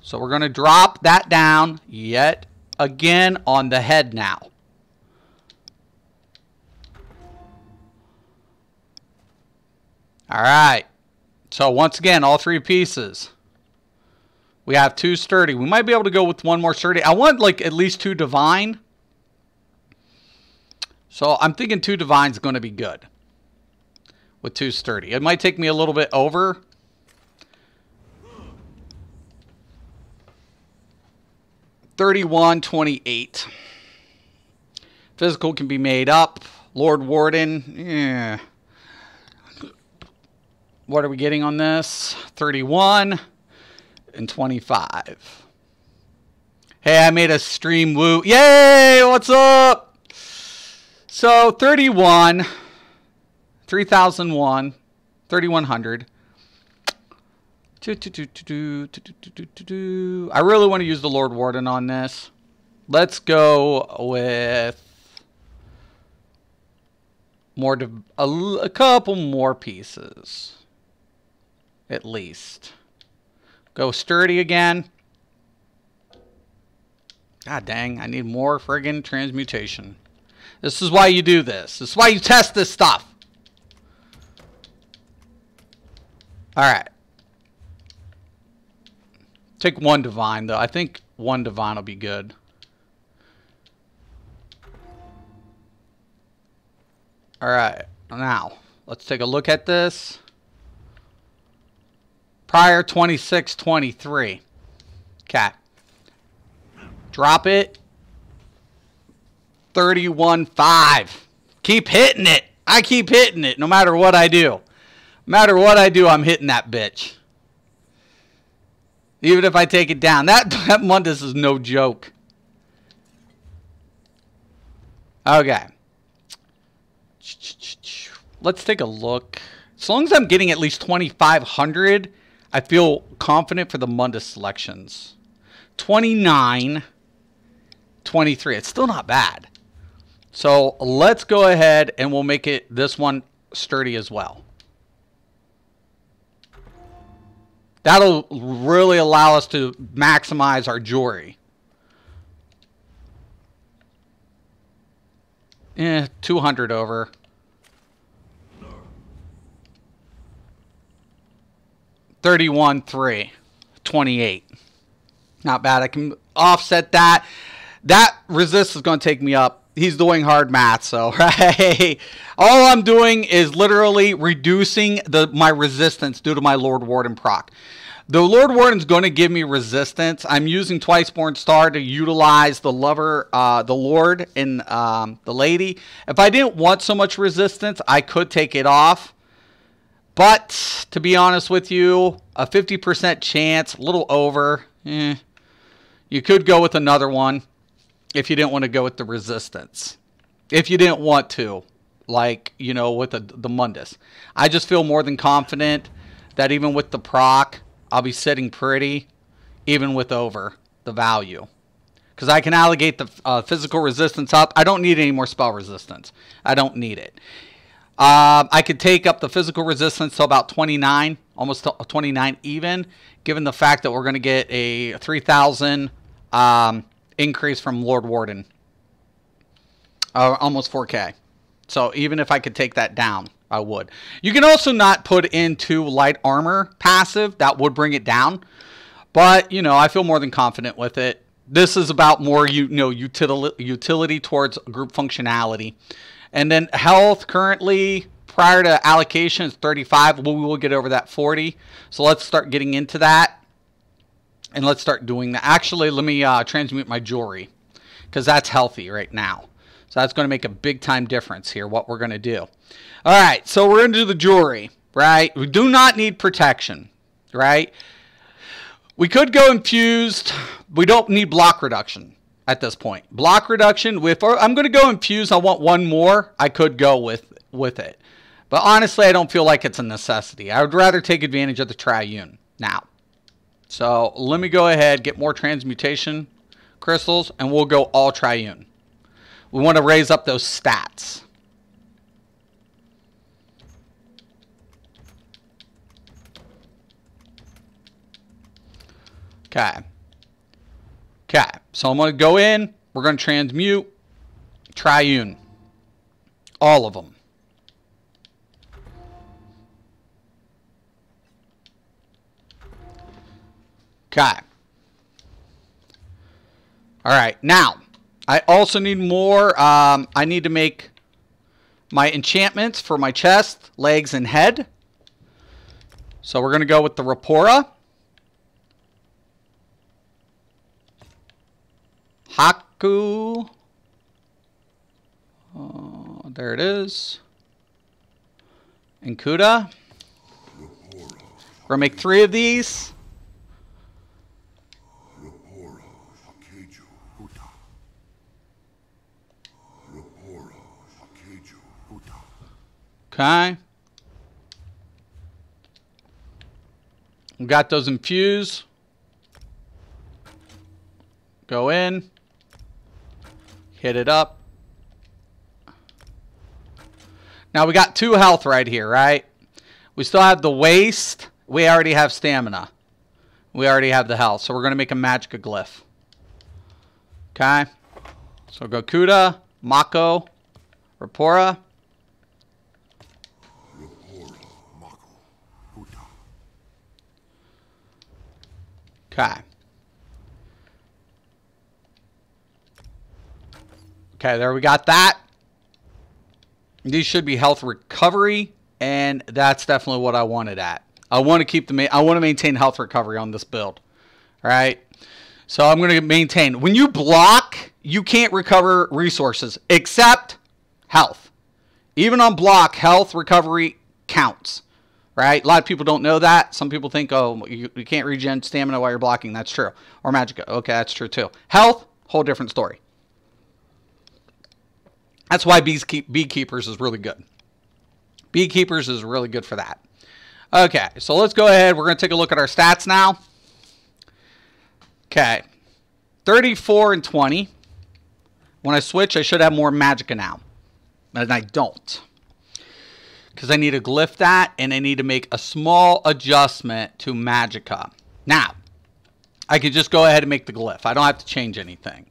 So we're going to drop that down yet again on the head now. All right. So once again, all three pieces. We have 2 sturdy. We might be able to go with 1 more sturdy. I want like at least 2 divine. So I'm thinking 2 divine is going to be good with 2 sturdy. It might take me a little bit over. $31.28. Physical can be made up. Lord Warden. Yeah. What are we getting on this? 31 and 25. Hey, I made a stream woo. Yay! What's up? So 31, 3001, 3100. I really want to use the Lord Warden on this. Let's go with more, a couple more pieces. At least. Go sturdy again. God dang, I need more friggin' transmutation. This is why you do this. This is why you test this stuff. Alright. Take 1 divine, though. I think 1 divine will be good. Alright. Now, let's take a look at this. Prior 26, 23. Okay. Drop it. 31.5. Keep hitting it. I keep hitting it no matter what I do. No matter what I do, I'm hitting that bitch. Even if I take it down. That Mundus is no joke. Okay. Let's take a look. As long as I'm getting at least 2,500, I feel confident for the Mundus selections. 29, 23. It's still not bad. So let's go ahead and we'll make it this one sturdy as well. That'll really allow us to maximize our jewelry. 200 over. 31.3. 28. Not bad. I can offset that. That resist is going to take me up. He's doing hard math, so right. All I'm doing is literally reducing my resistance due to my Lord Warden proc. The Lord Warden's going to give me resistance. I'm using Twiceborn Star to utilize the lover, the Lord, and the Lady. If I didn't want so much resistance, I could take it off. But to be honest with you, a 50% chance, a little over. You could go with another one if you didn't want to go with the resistance. If you didn't want to, like, you know, with the Mundus. I just feel more than confident that even with the proc, I'll be sitting pretty, even with over the value. Because I can allocate the physical resistance up. I don't need any more spell resistance. I don't need it. I could take up the physical resistance to about 29, almost to 29 even, given the fact that we're going to get a 3,000 increase from Lord Warden. Almost 4K. So even if I could take that down, I would. You can also not put into light armor passive. That would bring it down. But, you know, I feel more than confident with it. This is about more, utility towards group functionality. And then health currently, prior to allocation, is 35. We will get over that 40. So let's start getting into that. And let's start doing that. Actually, let me transmute my jewelry. Because that's healthy right now. So that's going to make a big time difference here, what we're going to do. All right, so we're going to do the jewelry, right? We do not need protection, right? We could go infused. We don't need block reduction at this point. Block reduction, I'm going to go infused. I want one more. I could go with it. But honestly, I don't feel like it's a necessity. I would rather take advantage of the triune now. So let me go ahead, get more transmutation crystals, and we'll go all triune. We want to raise up those stats. Okay. Okay. So I'm going to go in. We're going to transmute triune. All of them. Okay. All right. Now, I also need more. I need to make my enchantments for my chest, legs, and head. So we're going to go with the Rapora. Haku. Oh, there it is. And Kuda. We're going to make 3 of these. Okay. We got those infused. Go in. Hit it up. Now we got 2 health right here, right? We still have the waste. We already have stamina. We already have the health. So we're going to make a magic glyph. Okay. So Gokuda, Mako, Rapora. Okay. Okay, there we got that. These should be health recovery, and that's definitely what I wanted at. I want to keep I want to maintain health recovery on this build. All right. So I'm going to maintain. When you block, you can't recover resources except health. Even on block, health recovery counts. Right? A lot of people don't know that. Some people think, oh, you can't regen stamina while you're blocking. That's true. Or magicka. Okay, that's true too. Health, whole different story. That's why Beekeepers is really good. Beekeepers is really good for that. Okay, so let's go ahead. We're going to take a look at our stats now. Okay. 34 and 20. When I switch, I should have more magicka now. And I don't. Because I need to glyph that, and I need to make a small adjustment to magicka. Now, I can just go ahead and make the glyph. I don't have to change anything.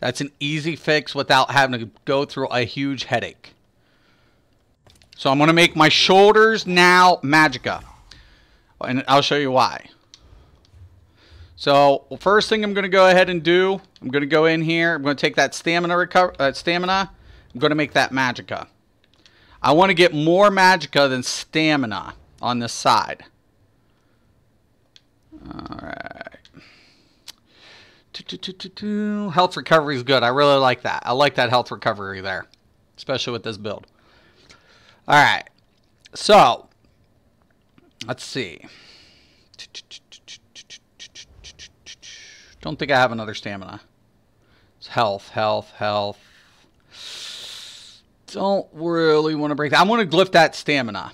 That's an easy fix without having to go through a huge headache. So I'm going to make my shoulders now Magicka. And I'll show you why. So first thing I'm going to go ahead and do, I'm going to go in here. I'm going to take that stamina. I'm going to make that Magicka. I want to get more Magicka than stamina on this side. Alright. Health recovery is good. I really like that. I like that health recovery there. Especially with this build. Alright. So. Let's see. Don't think I have another stamina. It's health. Don't really want to break that. I want to glyph that stamina.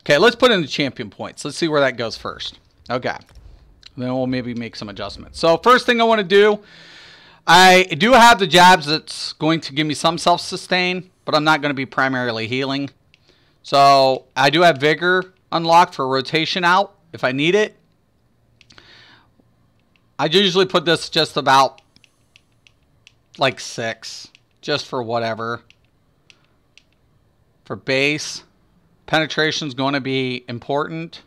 Okay, let's put in the champion points. Let's see where that goes first. Okay. Then we'll maybe make some adjustments. So first thing I want to do, I do have the jabs that's going to give me some self-sustain, but I'm not going to be primarily healing. So I do have vigor unlocked for rotation out if I need it. I usually put this just about like 6, just for whatever. For base, penetration is going to be important.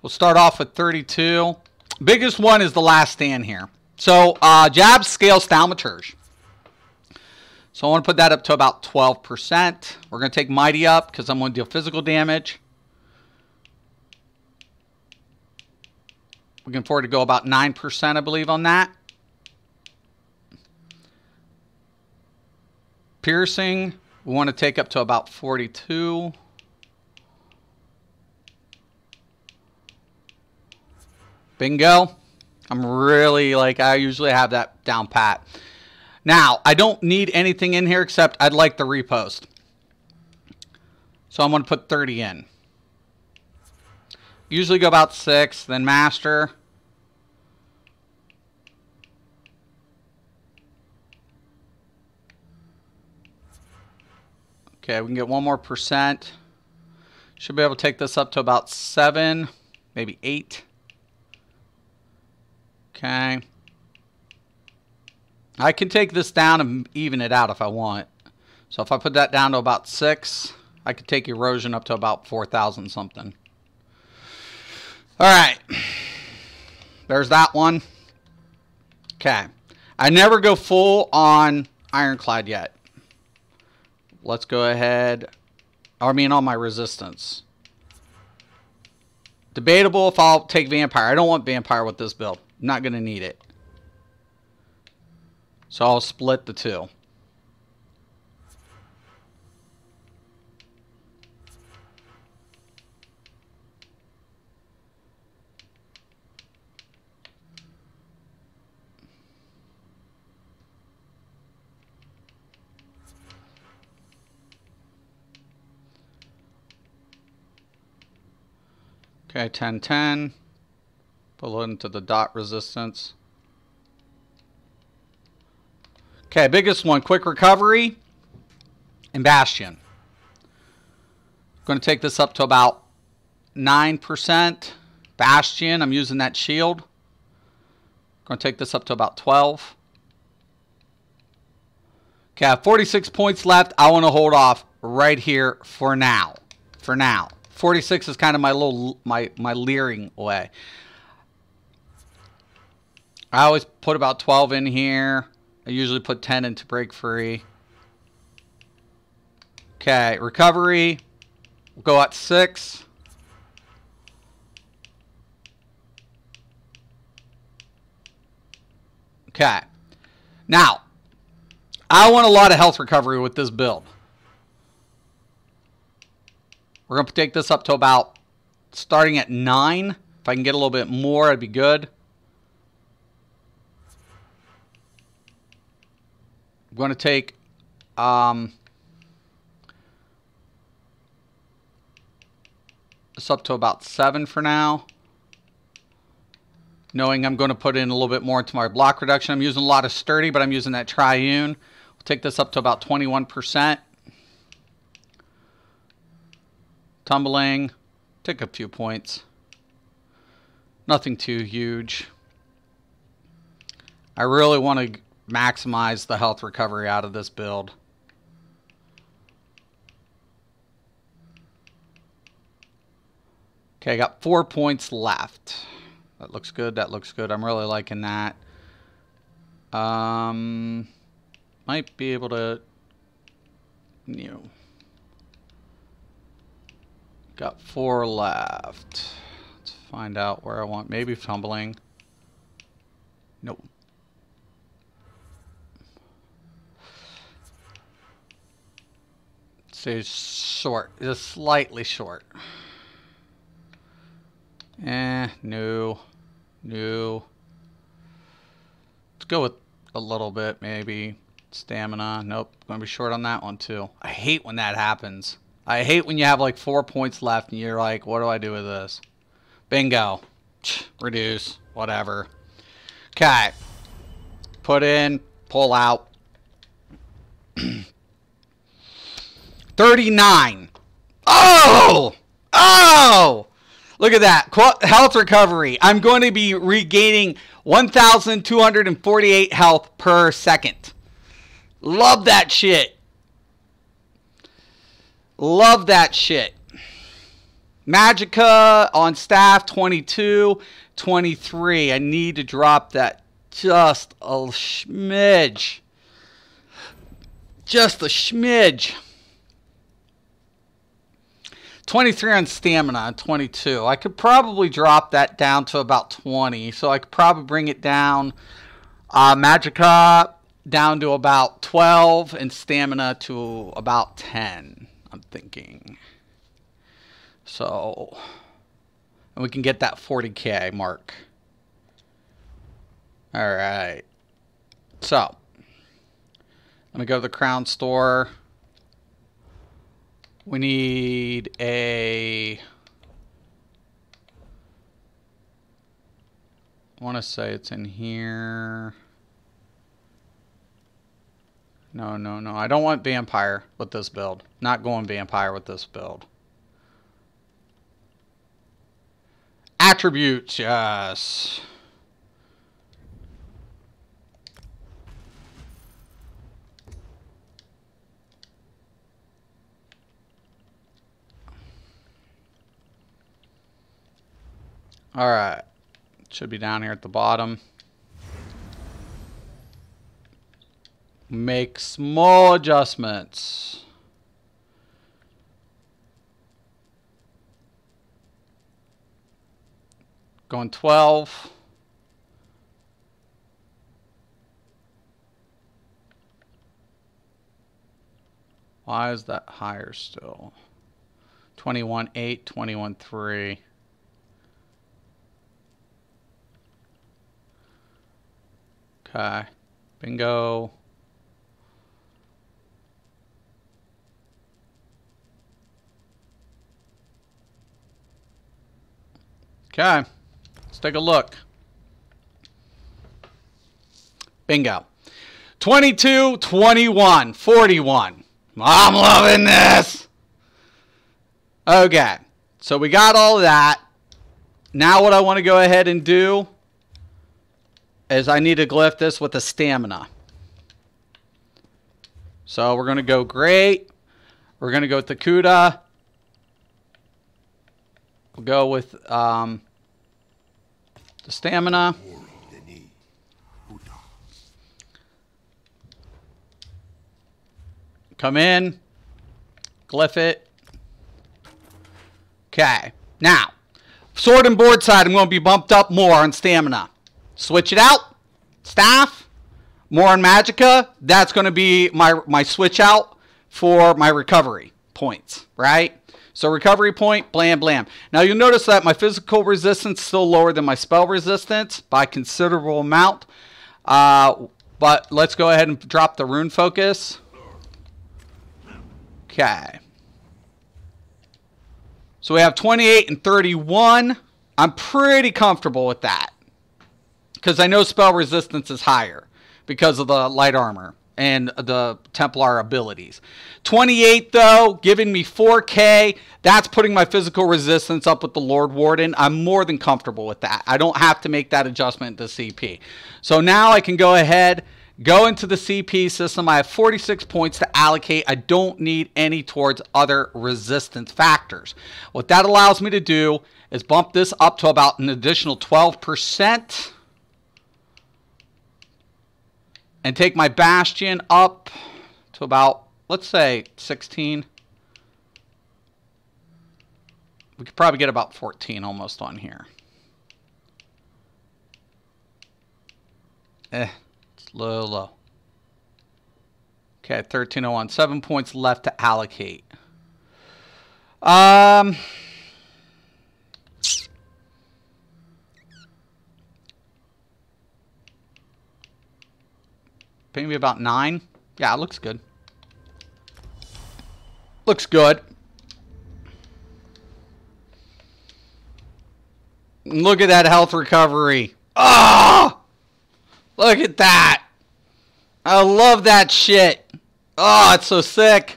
We'll start off with 32. Biggest one is the last stand here. So jabs scales thaumaturge. So I want to put that up to about 12%. We're going to take mighty up because I'm going to deal physical damage. We can afford to go about 9%, I believe, on that. Piercing, we want to take up to about 42. Bingo. I'm really, I usually have that down pat. Now, I don't need anything in here except I'd like the repost. So I'm going to put 30 in. Usually go about 6, then master. Okay, we can get 1 more percent. Should be able to take this up to about 7, maybe 8. Okay. I can take this down and even it out if I want. So if I put that down to about 6, I could take erosion up to about 4,000 something. Alright. There's that one. Okay. I never go full on Ironclad yet. Let's go ahead. I mean on my resistance. Debatable if I'll take Vampire. I don't want Vampire with this build. I'm not going to need it. So I'll split the two. Okay, 10-10. Pull it into the dot resistance. Okay, biggest one, quick recovery and Bastion. Going to take this up to about 9%. Bastion, I'm using that shield. Going to take this up to about 12. Okay, I have 46 points left. I want to hold off right here for now. For now. 46 is kind of my little my leering way. I always put about 12 in here. I usually put 10 into break free. Okay, recovery. We'll go at 6. Okay. Now, I want a lot of health recovery with this build. We're going to take this up to about starting at 9. If I can get a little bit more, it'd be good. I'm going to take this up to about 7 for now. Knowing I'm going to put in a little bit more into my block reduction. I'm using a lot of sturdy, but I'm using that triune. We'll take this up to about 21%. Tumbling. Take a few points. Nothing too huge. I really want to maximize the health recovery out of this build. Okay, I got 4 points left. That looks good. That looks good. I'm really liking that. Might be able to, you know, got 4 left. Let's find out where I want. Maybe tumbling. Nope. Say short, just slightly short. No. Let's go with a little bit, maybe. Stamina. Nope. Gonna be short on that one too. I hate when that happens. I hate when you have like 4 points left and you're like, what do I do with this? Bingo. Reduce. Whatever. Okay. Put in. Pull out. 39. Oh! Oh! Look at that. Health recovery. I'm going to be regaining 1,248 health per second. Love that shit. Love that shit. Magicka on staff, 22, 23. I need to drop that just a smidge. Just a smidge. 23 on stamina, 22. I could probably drop that down to about 20. So I could probably bring it down. Magicka down to about 12 and stamina to about 10, I'm thinking. So, and we can get that 40k mark. All right. So, let me go to the crown store. We need a, I want to say it's in here. No. I don't want vampire with this build. Not going vampire with this build. Attributes, yes. All right. Should be down here at the bottom. Make small adjustments. Going 12. Why is that higher still? 21.8, 21.3. Okay. Bingo. Okay. Let's take a look. Bingo. 22, 21, 41. I'm loving this. Okay. So we got all of that. Now what I want to go ahead and do is I need to glyph this with a stamina. So we're going to go great. We're going to go with the Kuda. We'll go with the stamina. Come in. Glyph it. Okay. Now, sword and board side, I'm going to be bumped up more on stamina. Switch it out. Staff. More on Magicka. That's going to be my switch out for my recovery points, right? So recovery point, blam, blam. Now you'll notice that my physical resistance is still lower than my spell resistance by a considerable amount. But let's go ahead and drop the rune focus. Okay. So we have 28 and 31. I'm pretty comfortable with that, because I know spell resistance is higher because of the light armor. and the Templar abilities. 28 though, giving me 4K. That's putting my physical resistance up with the Lord Warden. I'm more than comfortable with that. I don't have to make that adjustment to CP. So now I can go ahead, go into the CP system. I have 46 points to allocate. I don't need any towards other resistance factors. What that allows me to do is bump this up to about an additional 12%. And take my Bastion up to about, let's say, 16. We could probably get about 14 almost on here. It's low. Okay, 1301. 7 points left to allocate. Maybe about 9. Yeah, it looks good. Looks good. Look at that health recovery. Oh! Look at that. I love that shit. Oh, it's so sick.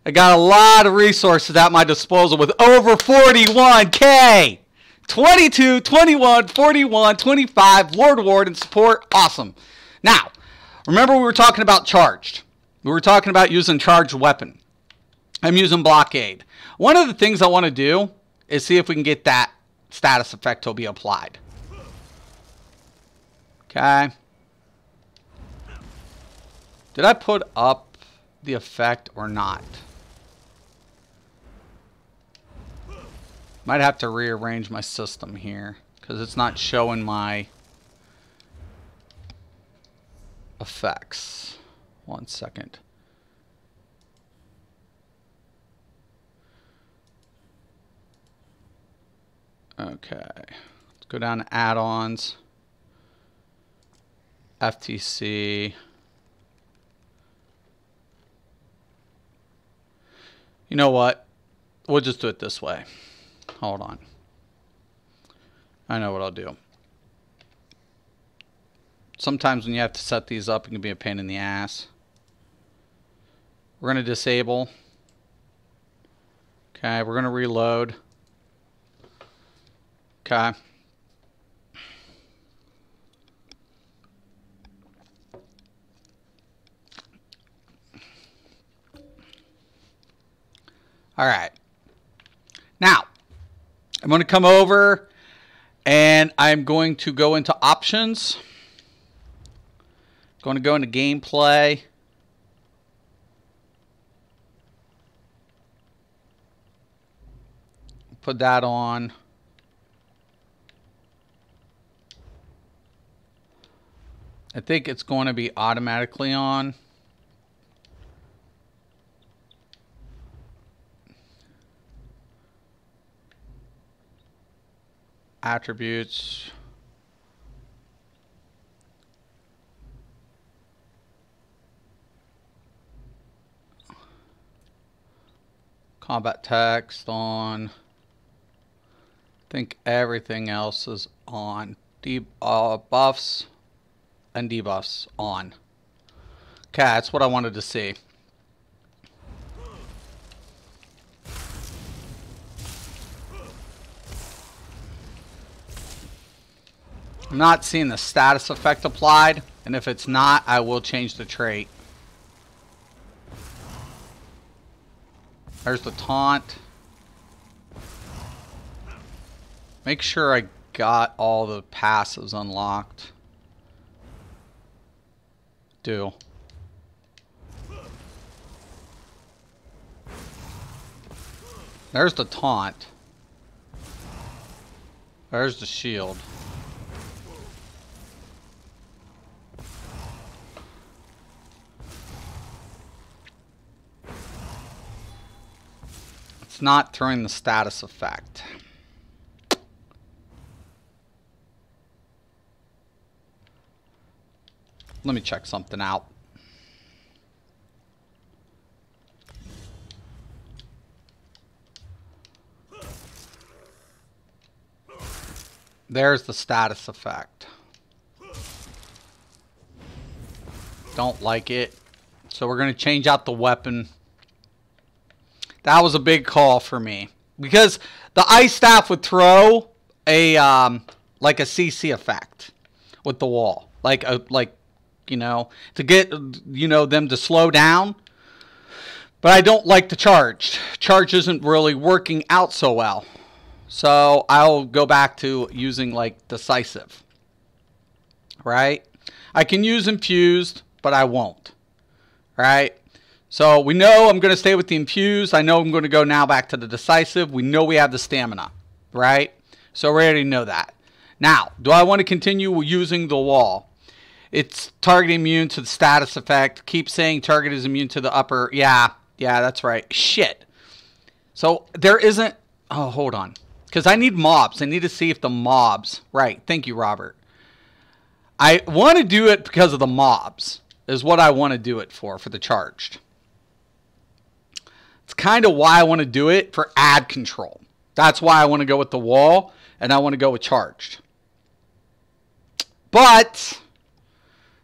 I got a lot of resources at my disposal with over 41K. 22, 21, 41, 25, Lord Warden support. Awesome. Now, remember we were talking about charged. We were talking about using charged weapon. I'm using blockade. One of the things I want to do is see if we can get that status effect to be applied. Okay. Did I put up the effect or not? Might have to rearrange my system here because it's not showing my effects. 1 second. Okay. Let's go down to add-ons. FTC. You know what? We'll just do it this way. Hold on. I know what I'll do. Sometimes when you have to set these up, it can be a pain in the ass. We're going to disable. Okay, we're going to reload. Okay. All right. Now, I'm going to come over and I'm going to go into options. Going to go into gameplay. Put that on. I think it's going to be automatically on. Attributes. Combat text on. I think everything else is on. Buffs and debuffs on. Okay, that's what I wanted to see. I'm not seeing the status effect applied, and if it's not, I will change the trait. There's the taunt. Make sure I got all the passives unlocked. Do. There's the taunt. There's the shield. It's not throwing the status effect. Let me check something out. There's the status effect. Don't like it. So we're going to change out the weapon. That was a big call for me. Because the ice staff would throw a like a CC effect with the wall. Like you know, to get them to slow down. But I don't like the charge. Charge isn't really working out so well. So I'll go back to using like decisive. Right? I can use infused, but I won't. Right? So we know I'm going to stay with the infused. I know I'm going to go now back to the decisive. We know we have the stamina. Right? So we already know that. Now, do I want to continue using the wall? It's target immune to the status effect. Keep saying target is immune to the upper. Yeah, that's right. Shit. So there isn't... Oh, hold on. Because I need mobs. I need to see if the mobs... Right. Thank you, Robert. I want to do it because of the mobs. Is what I want to do it for the charged. It's kind of why I want to do it for ad control. That's why I want to go with the wall. And I want to go with charged. But...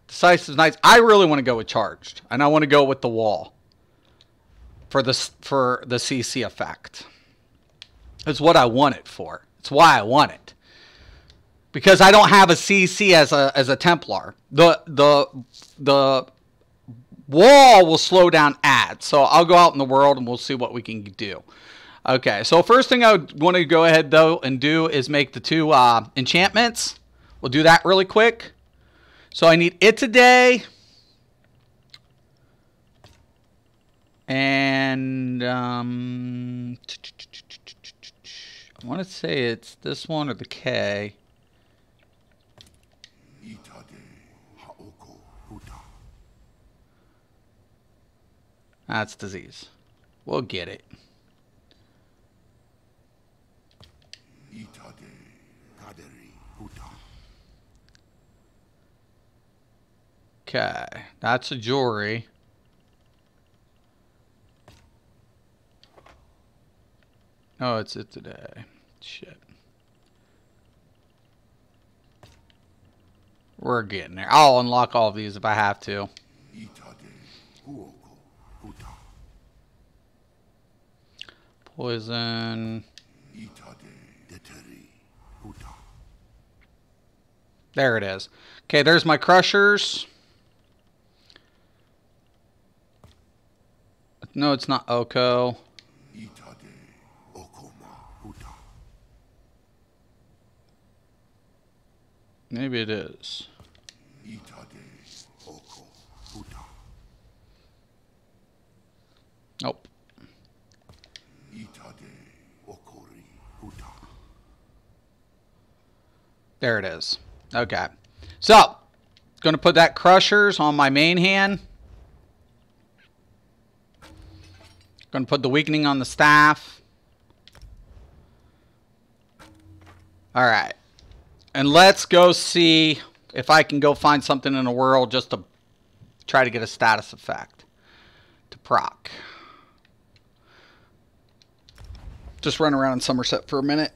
Decisive is nice. I really want to go with charged. And I want to go with the wall. For the CC effect. It's what I want it for. It's why I want it. Because I don't have a CC as a Templar. The wall will slow down ads. So I'll go out in the world and we'll see what we can do. Okay, so first thing I want to go ahead though and do is make the 2 enchantments. We'll do that really quick. So I need it today. And I want to say it's this one or the K. That's disease. We'll get it. Okay, that's a jewelry. Oh, it's it today. Shit. We're getting there. I'll unlock all of these if I have to. Poison. There it is. Okay, there's my crushers. No, it's not Oko. Maybe it is. Nope. There it is. Okay. So, going to put that crushers on my main hand. Going to put the weakening on the staff. Alright. And let's go see if I can go find something in the world just to try to get a status effect. To proc. Just run around in Somerset for a minute.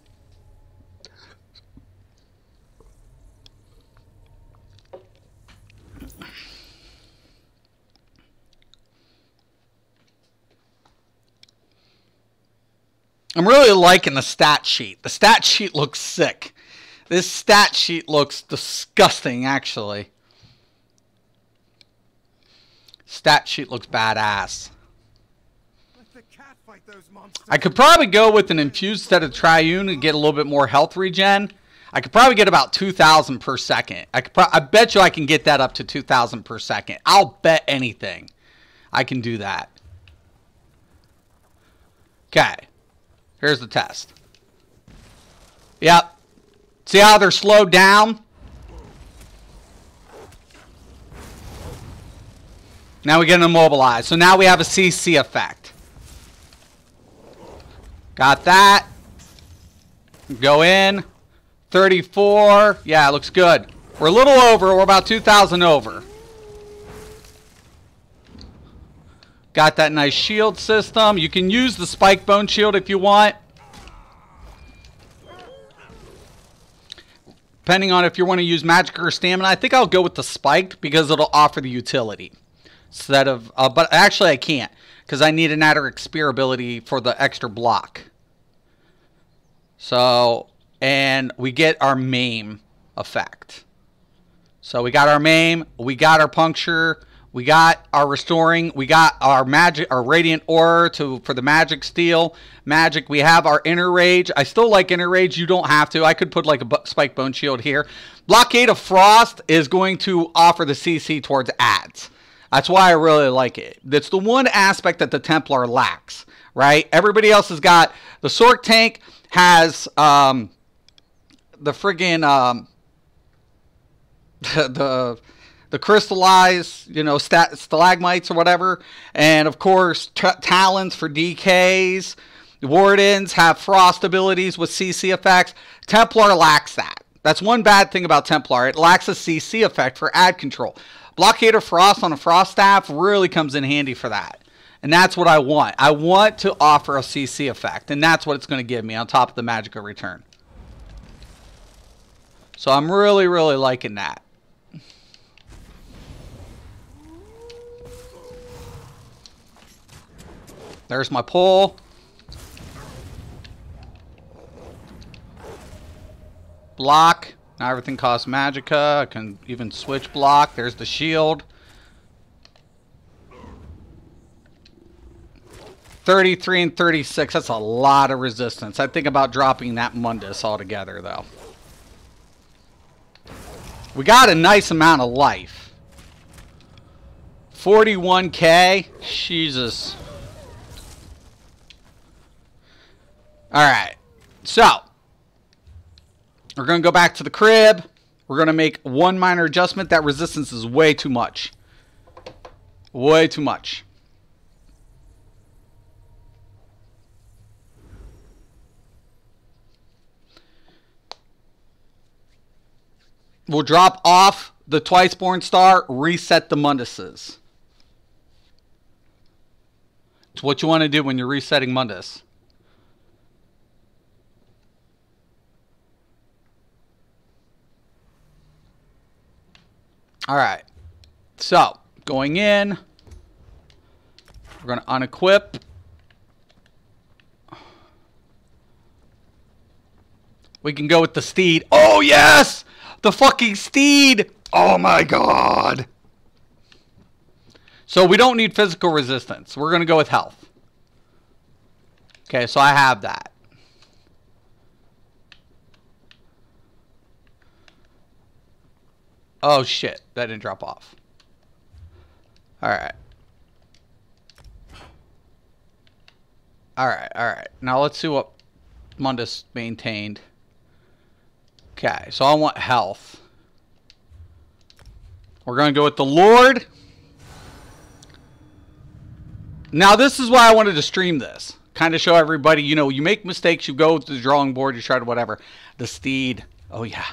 I'm really liking the stat sheet. The stat sheet looks sick. This stat sheet looks disgusting, actually. Stat sheet looks badass. I could probably go with an infused instead of triune and get a little bit more health regen. I could probably get about 2,000 per second. I bet you I can get that up to 2,000 per second. I'll bet anything I can do that. Okay. Here's the test. Yep. See how they're slowed down? Now we get immobilized. So now we have a CC effect. Got that. Go in. 34. Yeah, it looks good. We're a little over. We're about 2,000 over. Got that nice shield system. You can use the spike bone shield if you want. Depending on if you want to use magic or stamina, I think I'll go with the spiked because it'll offer the utility. Instead of, but actually I can't because I need an Adder Spear ability for the extra block. So, and we get our maim effect. So we got our maim, we got our puncture, we got our restoring, we got our magic, our radiant aura for the magic steel. Magic, we have our inner rage. I still like inner rage. You don't have to. I could put like a spike bone shield here. Blockade of Frost is going to offer the CC towards ads. That's why I really like it. That's the one aspect that the Templar lacks, right? Everybody else has got the Sork tank has the friggin' the crystallized, you know, stalagmites or whatever, and of course talons for DKs. Wardens have frost abilities with CC effects. Templar lacks that. That's one bad thing about Templar. It lacks a CC effect for ad control. Blockade of Frost on a Frost Staff really comes in handy for that. And that's what I want. I want to offer a CC effect, and that's what it's going to give me on top of the Magical Return. So I'm really, really liking that. There's my pull. Block. Now everything costs magicka. I can even switch block. There's the shield. 33 and 36. That's a lot of resistance. I think about dropping that Mundus altogether, though. We got a nice amount of life. 41k. Jesus. Alright. So. We're going to go back to the crib. We're going to make one minor adjustment. That resistance is way too much. Way too much. We'll drop off the Twiceborn Star, reset the Munduses. It's what you want to do when you're resetting Mundus. Alright, so going in, we're going to unequip. We can go with the steed. Oh yes! The fucking steed! Oh my god! So we don't need physical resistance. We're going to go with health. Okay, so I have that. Oh shit, that didn't drop off. Alright. Alright. Now let's see what Mundus maintained. Okay, so I want health. We're going to go with the Lord. Now this is why I wanted to stream this. Kind of show everybody, you know, you make mistakes, you go to the drawing board, you try to whatever. The steed. Oh yeah.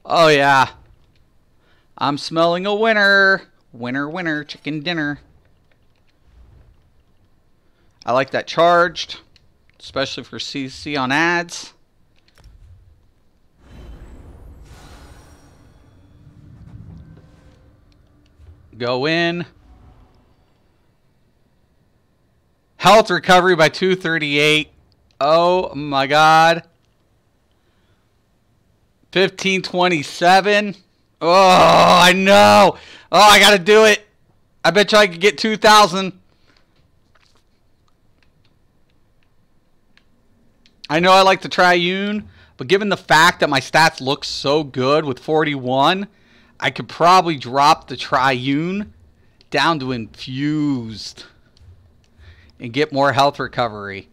Oh yeah. I'm smelling a winner. Winner, winner, chicken dinner. I like that charged, especially for CC on ads. Go in. Health recovery by 238. Oh my god. 1527. Oh, I know. Oh, I got to do it. I bet you I could get 2,000. I know I like the Triune, but given the fact that my stats look so good with 41, I could probably drop the Triune down to Infused and get more health recovery.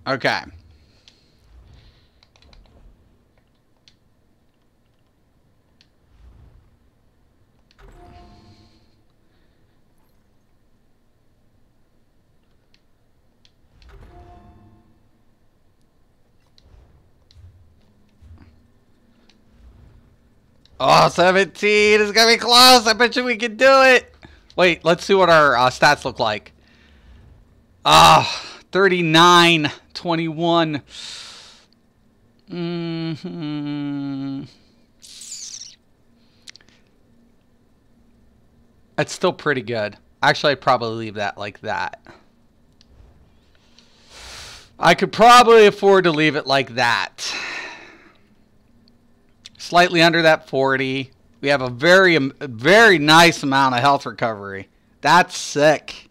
Okay. Oh, 17 is going to be close. I bet you we can do it. Wait, let's see what our stats look like. 39, 21. That's still pretty good. Actually, I'd probably leave that like that. I could probably afford to leave it like that. Slightly under that 40. We have a very nice amount of health recovery. That's sick.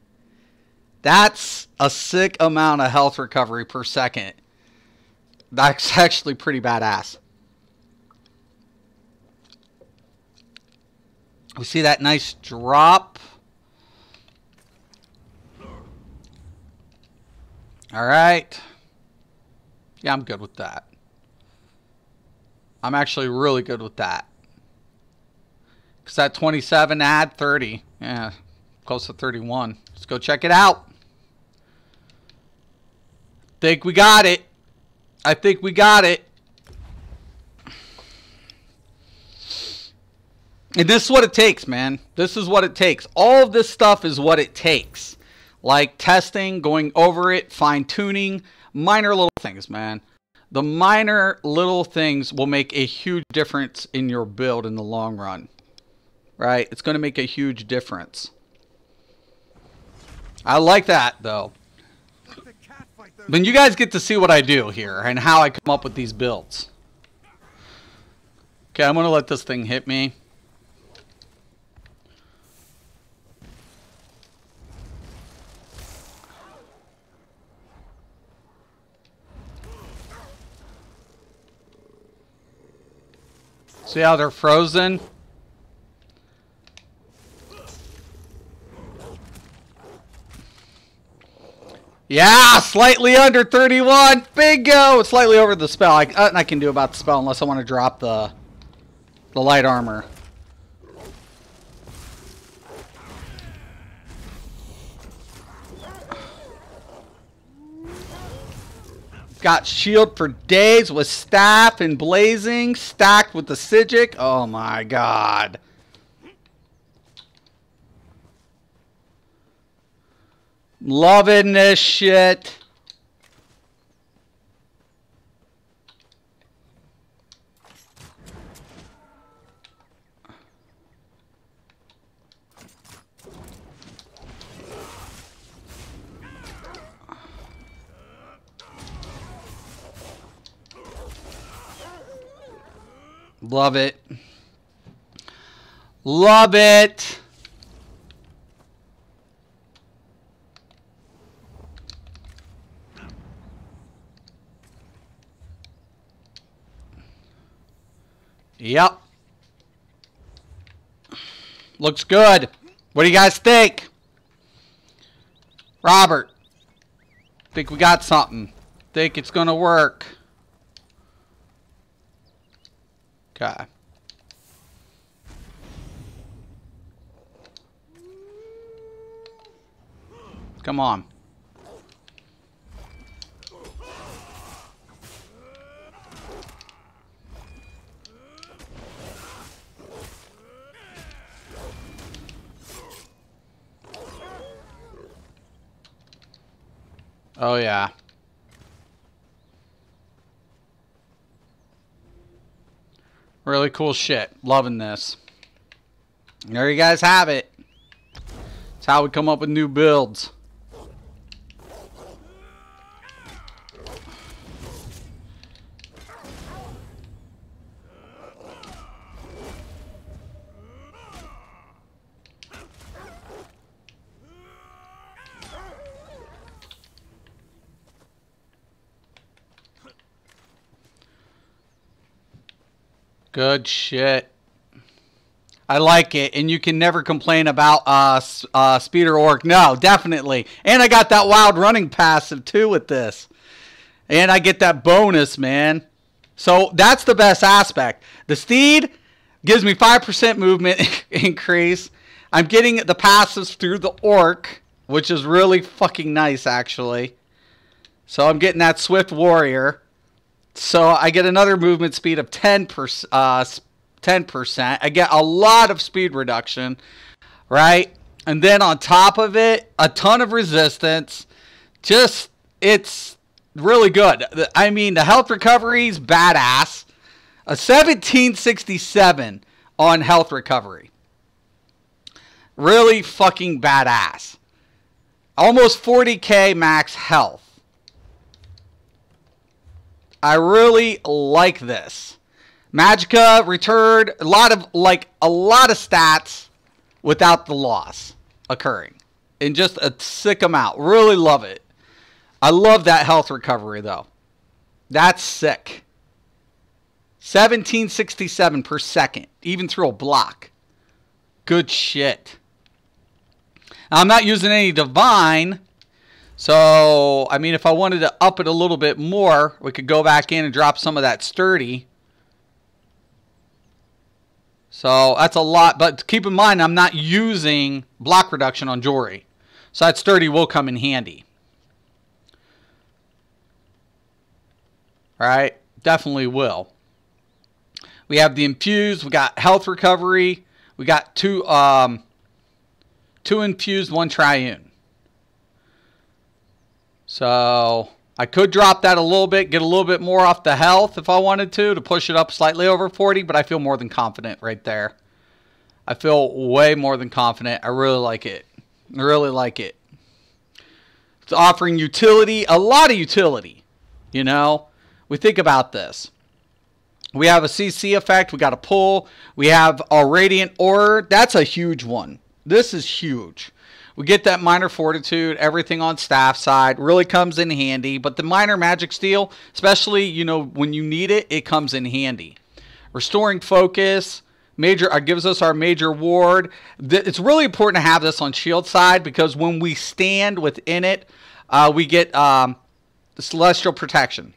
That's a sick amount of health recovery per second. That's actually pretty badass. We see that nice drop. All right. Yeah, I'm good with that. I'm actually really good with that. Because that 27 add 30. Yeah, close to 31. Let's go check it out. Think we got it. I think we got it. And this is what it takes, man. This is what it takes. All of this stuff is what it takes. Like testing, going over it, fine-tuning, minor little things, man. The minor little things will make a huge difference in your build in the long run. Right? It's going to make a huge difference. I like that, though. Then you guys get to see what I do here and how I come up with these builds. Okay, I'm going to let this thing hit me. See how they're frozen? Yeah, slightly under 31. Bingo! Slightly over the spell. I can do about the spell unless I want to drop the light armor. Got shield for days with staff and blazing, stacked with the Sigic. Oh my god. Loving this shit. Love it. Love it. Yep. Looks good. What do you guys think? Robert. Think we got something. Think it's gonna work. Okay. Come on. Oh yeah. Really cool shit. Loving this. There you guys have it. It's how we come up with new builds. Good shit. I like it, and you can never complain about Speeder Orc. No, definitely. And I got that wild running passive too with this. And I get that bonus, man. So that's the best aspect. The Steed gives me 5% movement increase. I'm getting the passives through the Orc, which is really fucking nice, actually. So I'm getting that Swift Warrior. So I get another movement speed of 10%, 10%. I get a lot of speed reduction, right? And then on top of it, a ton of resistance. Just, it's really good. I mean, the health recovery is badass. A 1767 on health recovery. Really fucking badass. Almost 40k max health. I really like this. Magicka returned a lot of stats without the loss occurring. In just a sick amount. Really love it. I love that health recovery though. That's sick. 1767 per second. Even through a block. Good shit. Now, I'm not using any divine. So, I mean, if I wanted to up it a little bit more, we could go back in and drop some of that sturdy. So, that's a lot. But keep in mind, I'm not using block reduction on jewelry. So, that sturdy will come in handy. Alright? Definitely will. We have the infused. We got health recovery. We got two infused, one triune. So I could drop that a little bit, get a little bit more off the health if I wanted to push it up slightly over 40, but I feel more than confident right there. I feel way more than confident. I really like it. I really like it. It's offering utility, a lot of utility. You know, we think about this. We have a CC effect. We got a pull. We have a Radiant Aura. That's a huge one. This is huge. We get that minor fortitude. Everything on staff side really comes in handy. But the minor magic steal, especially, you know, when you need it, it comes in handy. Restoring focus. Major gives us our major ward. It's really important to have this on shield side because when we stand within it, we get the celestial protection.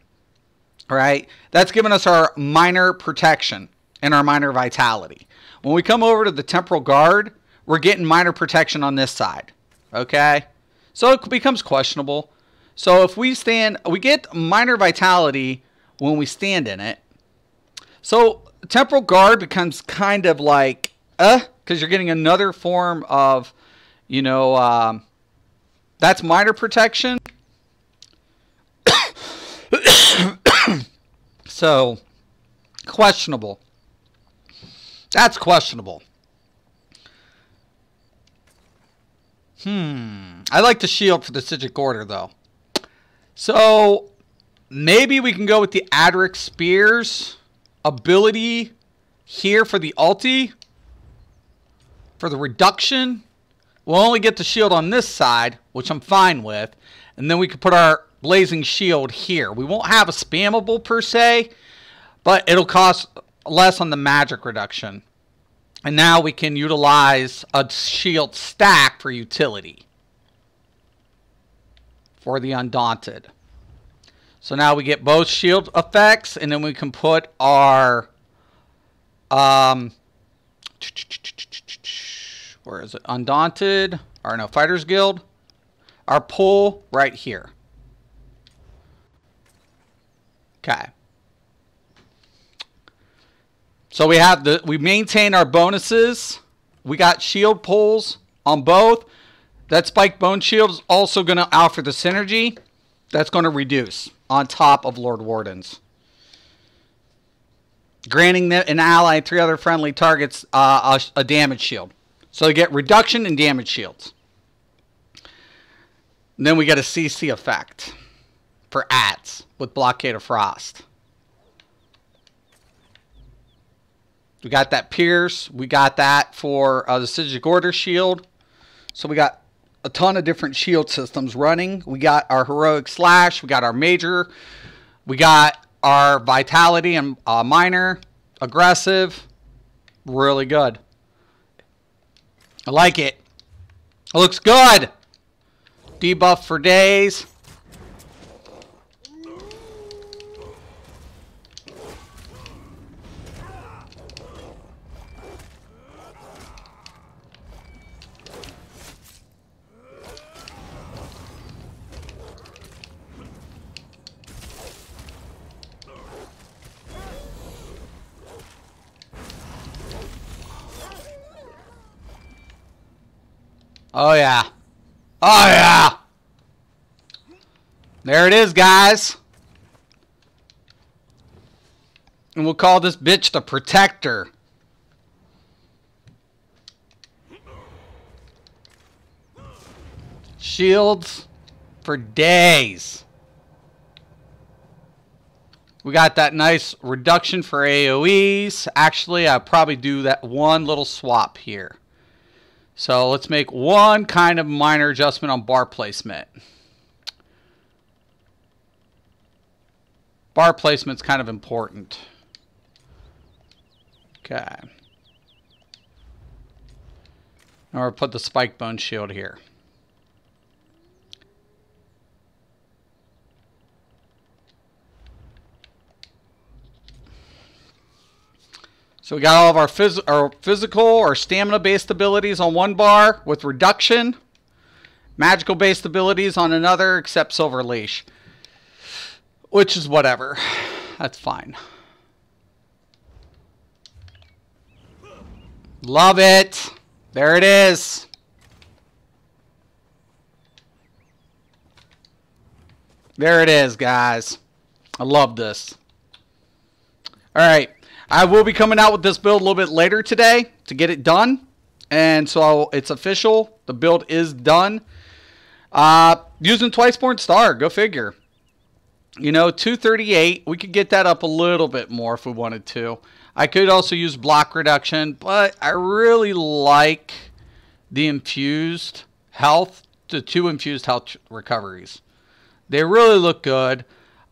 All right, that's giving us our minor protection and our minor vitality. When we come over to the temporal guard, we're getting minor protection on this side. Okay, so it becomes questionable. So if we stand, we get minor vitality when we stand in it. So temporal guard becomes kind of like, because you're getting another form of, you know, that's minor protection. So, questionable. That's questionable. I like the shield for the Sigic Order, though. So, maybe we can go with the Adric Spears ability here for the ulti. For the reduction. We'll only get the shield on this side, which I'm fine with. And then we can put our Blazing Shield here. We won't have a spammable per se, but it'll cost less on the magic reduction. And now we can utilize a shield stack for utility. For the Undaunted. So now we get both shield effects, and then we can put our where is it? Undaunted, or no, Fighters Guild. Our pull right here. Okay. So we have we maintain our bonuses. We got shield pulls on both. That spike bone shield is also going to offer the synergy. That's going to reduce on top of Lord Warden's. Granting an ally and 3 other friendly targets a damage shield. So you get reduction in damage shields. And then we get a CC effect for ads with Blockade of Frost. We got that Pierce. We got that for the Sigic Order shield. So we got a ton of different shield systems running. We got our Heroic Slash. We got our Major. We got our Vitality and Minor. Aggressive. Really good. I like it. It looks good. Debuff for days. Oh, yeah. Oh, yeah. There it is, guys. And we'll call this bitch the Protector. Shields for days. We got that nice reduction for AoEs. Actually, I'll probably do that one little swap here. So let's make one kind of minor adjustment on bar placement. Bar placement's kind of important. Okay. Now we'll put the spike bone shield here. So we got all of our physical or stamina-based abilities on one bar with reduction. Magical-based abilities on another, except Silver Leash. Which is whatever. That's fine. Love it. There it is. There it is, guys. I love this. All right. I will be coming out with this build a little bit later today to get it done. And so it's official. The build is done. Using Twiceborn Star. Go figure. You know, 238. We could get that up a little bit more if we wanted to. I could also use block reduction. But I really like the infused health. The 2 infused health recoveries. They really look good.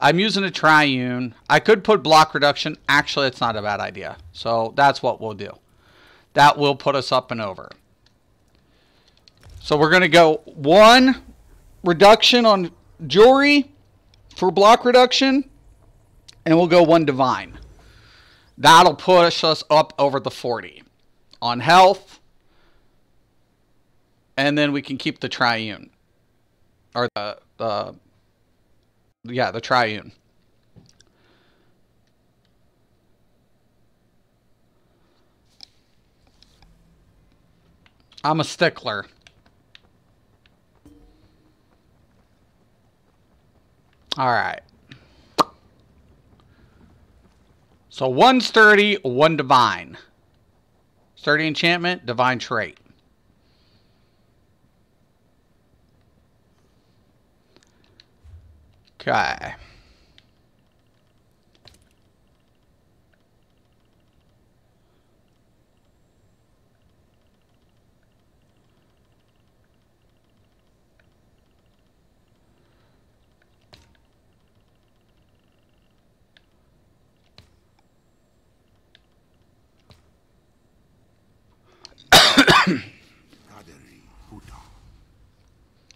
I'm using a triune. I could put block reduction. Actually, it's not a bad idea. So that's what we'll do. That will put us up and over. So we're going to go 1 reduction on jewelry for block reduction. And we'll go 1 divine. That'll push us up over the 40 on health. And then we can keep the triune. Or the triune. I'm a stickler. All right. So 1 sturdy, 1 divine. Sturdy enchantment, divine trait. Okay.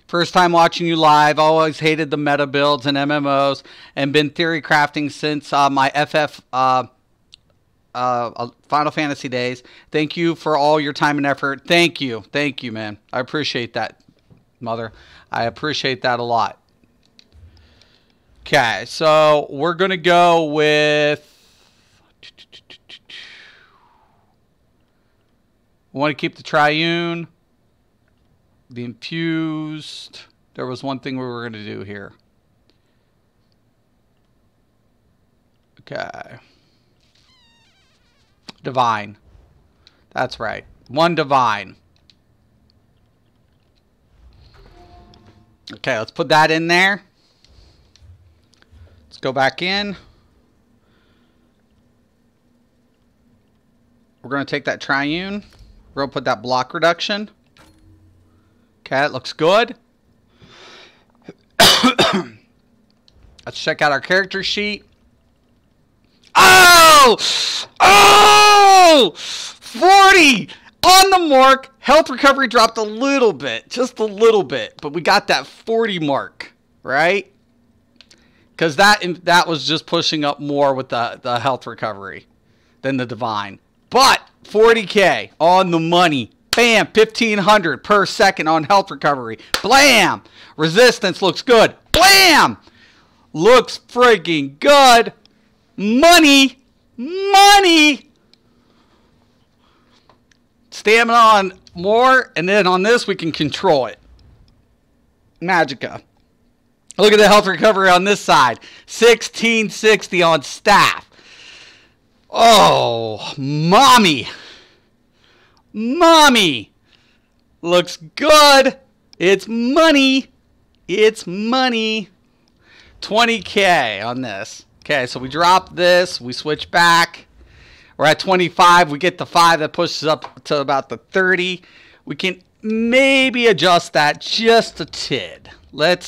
First time watching you live. Always hated the meta builds and MMOs and been theory crafting since my FF Final Fantasy days. Thank you for all your time and effort. Thank you. Thank you, man. I appreciate that, mother. I appreciate that a lot. Okay, so we're going to go with... We want to keep the triune. The infused. There was one thing we were going to do here. Okay. Divine. That's right. 1 divine. Okay, let's put that in there. Let's go back in. We're going to take that triune. We're going to put that block reduction. Okay, it looks good. Let's check out our character sheet. Oh! Oh! 40! On the mark. Health recovery dropped a little bit. Just a little bit. But we got that 40 mark. Right? Because that was just pushing up more with the health recovery than the divine. But 40k on the money. Bam, 1500 per second on health recovery. Blam! Resistance looks good. Blam! Looks freaking good. Money! Money! Stamina on more, and then on this we can control it. Magicka. Look at the health recovery on this side. 1660 on staff. Oh, mommy. Mommy. Looks good. It's money. It's money. 20K on this. Okay, so we drop this. We switch back. We're at 25. We get the 5 that pushes up to about the 30. We can maybe adjust that just a tid.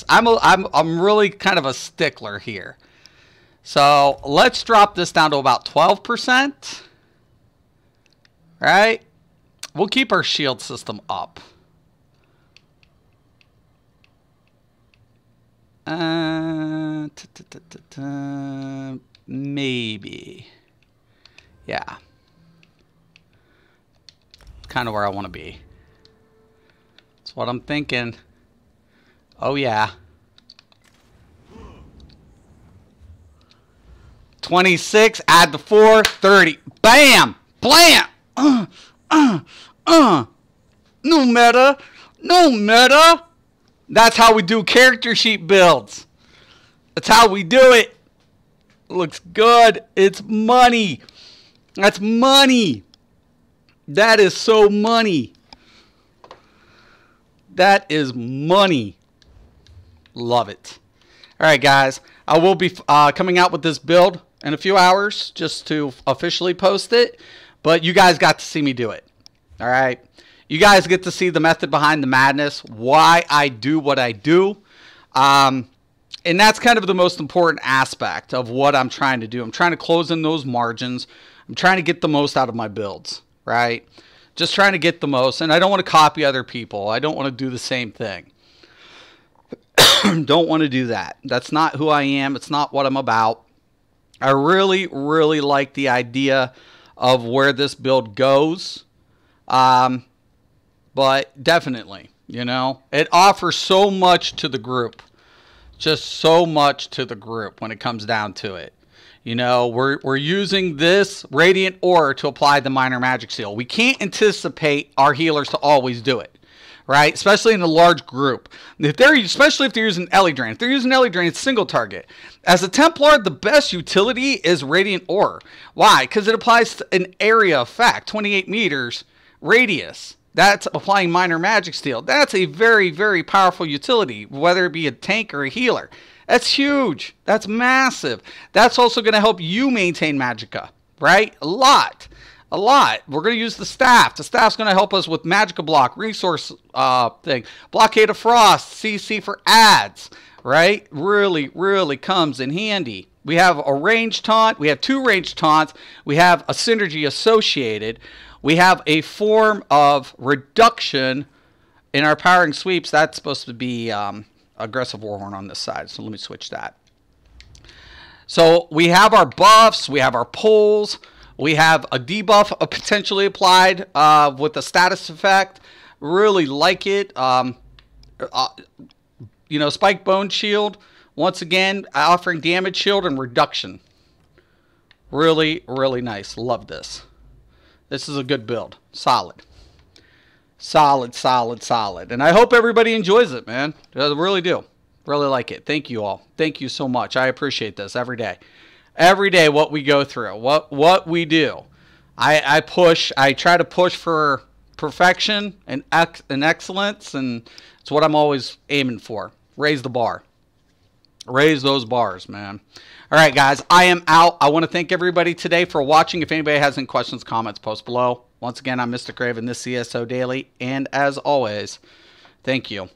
I'm really kind of a stickler here. So let's drop this down to about 12%. Right? We'll keep our shield system up. Maybe. Yeah. Kind of where I want to be. That's what I'm thinking. Oh, yeah. 26, add the 4, 30. Bam! Blam! No meta. No meta. That's how we do character sheet builds. That's how we do it. Looks good. It's money. That's money. That is so money. That is money. Love it. All right, guys. I will be coming out with this build in a few hours just to officially post it. But you guys got to see me do it. All right. You guys get to see the method behind the madness, why I do what I do. And that's kind of the most important aspect of what I'm trying to do. I'm trying to close in those margins. I'm trying to get the most out of my builds, right? Just trying to get the most. And I don't want to copy other people. I don't want to do the same thing. Don't want to do that. That's not who I am. It's not what I'm about. I really, really like the idea of where this build goes. But definitely, you know, it offers so much to the group. Just so much to the group when it comes down to it. You know, we're using this Radiant Aura to apply the Minor Magic Seal. We can't anticipate our healers to always do it, right? Especially in a large group. Especially if they're using Ellie Drain. If they're using Ellie Drain, it's single target. As a Templar, the best utility is Radiant Aura. Why? Because it applies to an area effect, 28 meters radius. That's applying Minor Magic Steel. That's a very, very powerful utility, whether it be a tank or a healer. That's huge. That's massive. That's also going to help you maintain Magicka, right? A lot. A lot. We're going to use the staff. The staff's going to help us with Magicka block, resource thing, Blockade of Frost, CC for ads, right? Really, really comes in handy. We have a ranged taunt. We have 2 ranged taunts. We have a synergy associated. We have a form of reduction in our powering sweeps. That's supposed to be aggressive Warhorn on this side. So let me switch that. So we have our buffs. We have our pulls. We have a debuff potentially applied with a status effect. Really like it. You know, Spike Bone Shield. Once again, offering damage shield and reduction. Really, really nice. Love this. This is a good build. Solid. Solid, solid, solid. And I hope everybody enjoys it, man. I really do. Really like it. Thank you all. Thank you so much. I appreciate this every day. Every day what we go through. What we do. I push. I try to push for perfection and excellence. And it's what I'm always aiming for. Raise the bar. Raise those bars, man. All right, guys, I am out. I want to thank everybody today for watching. If anybody has any questions, comments, post below. Once again, I'm Mystic Raven, this CSO Daily. And as always, thank you.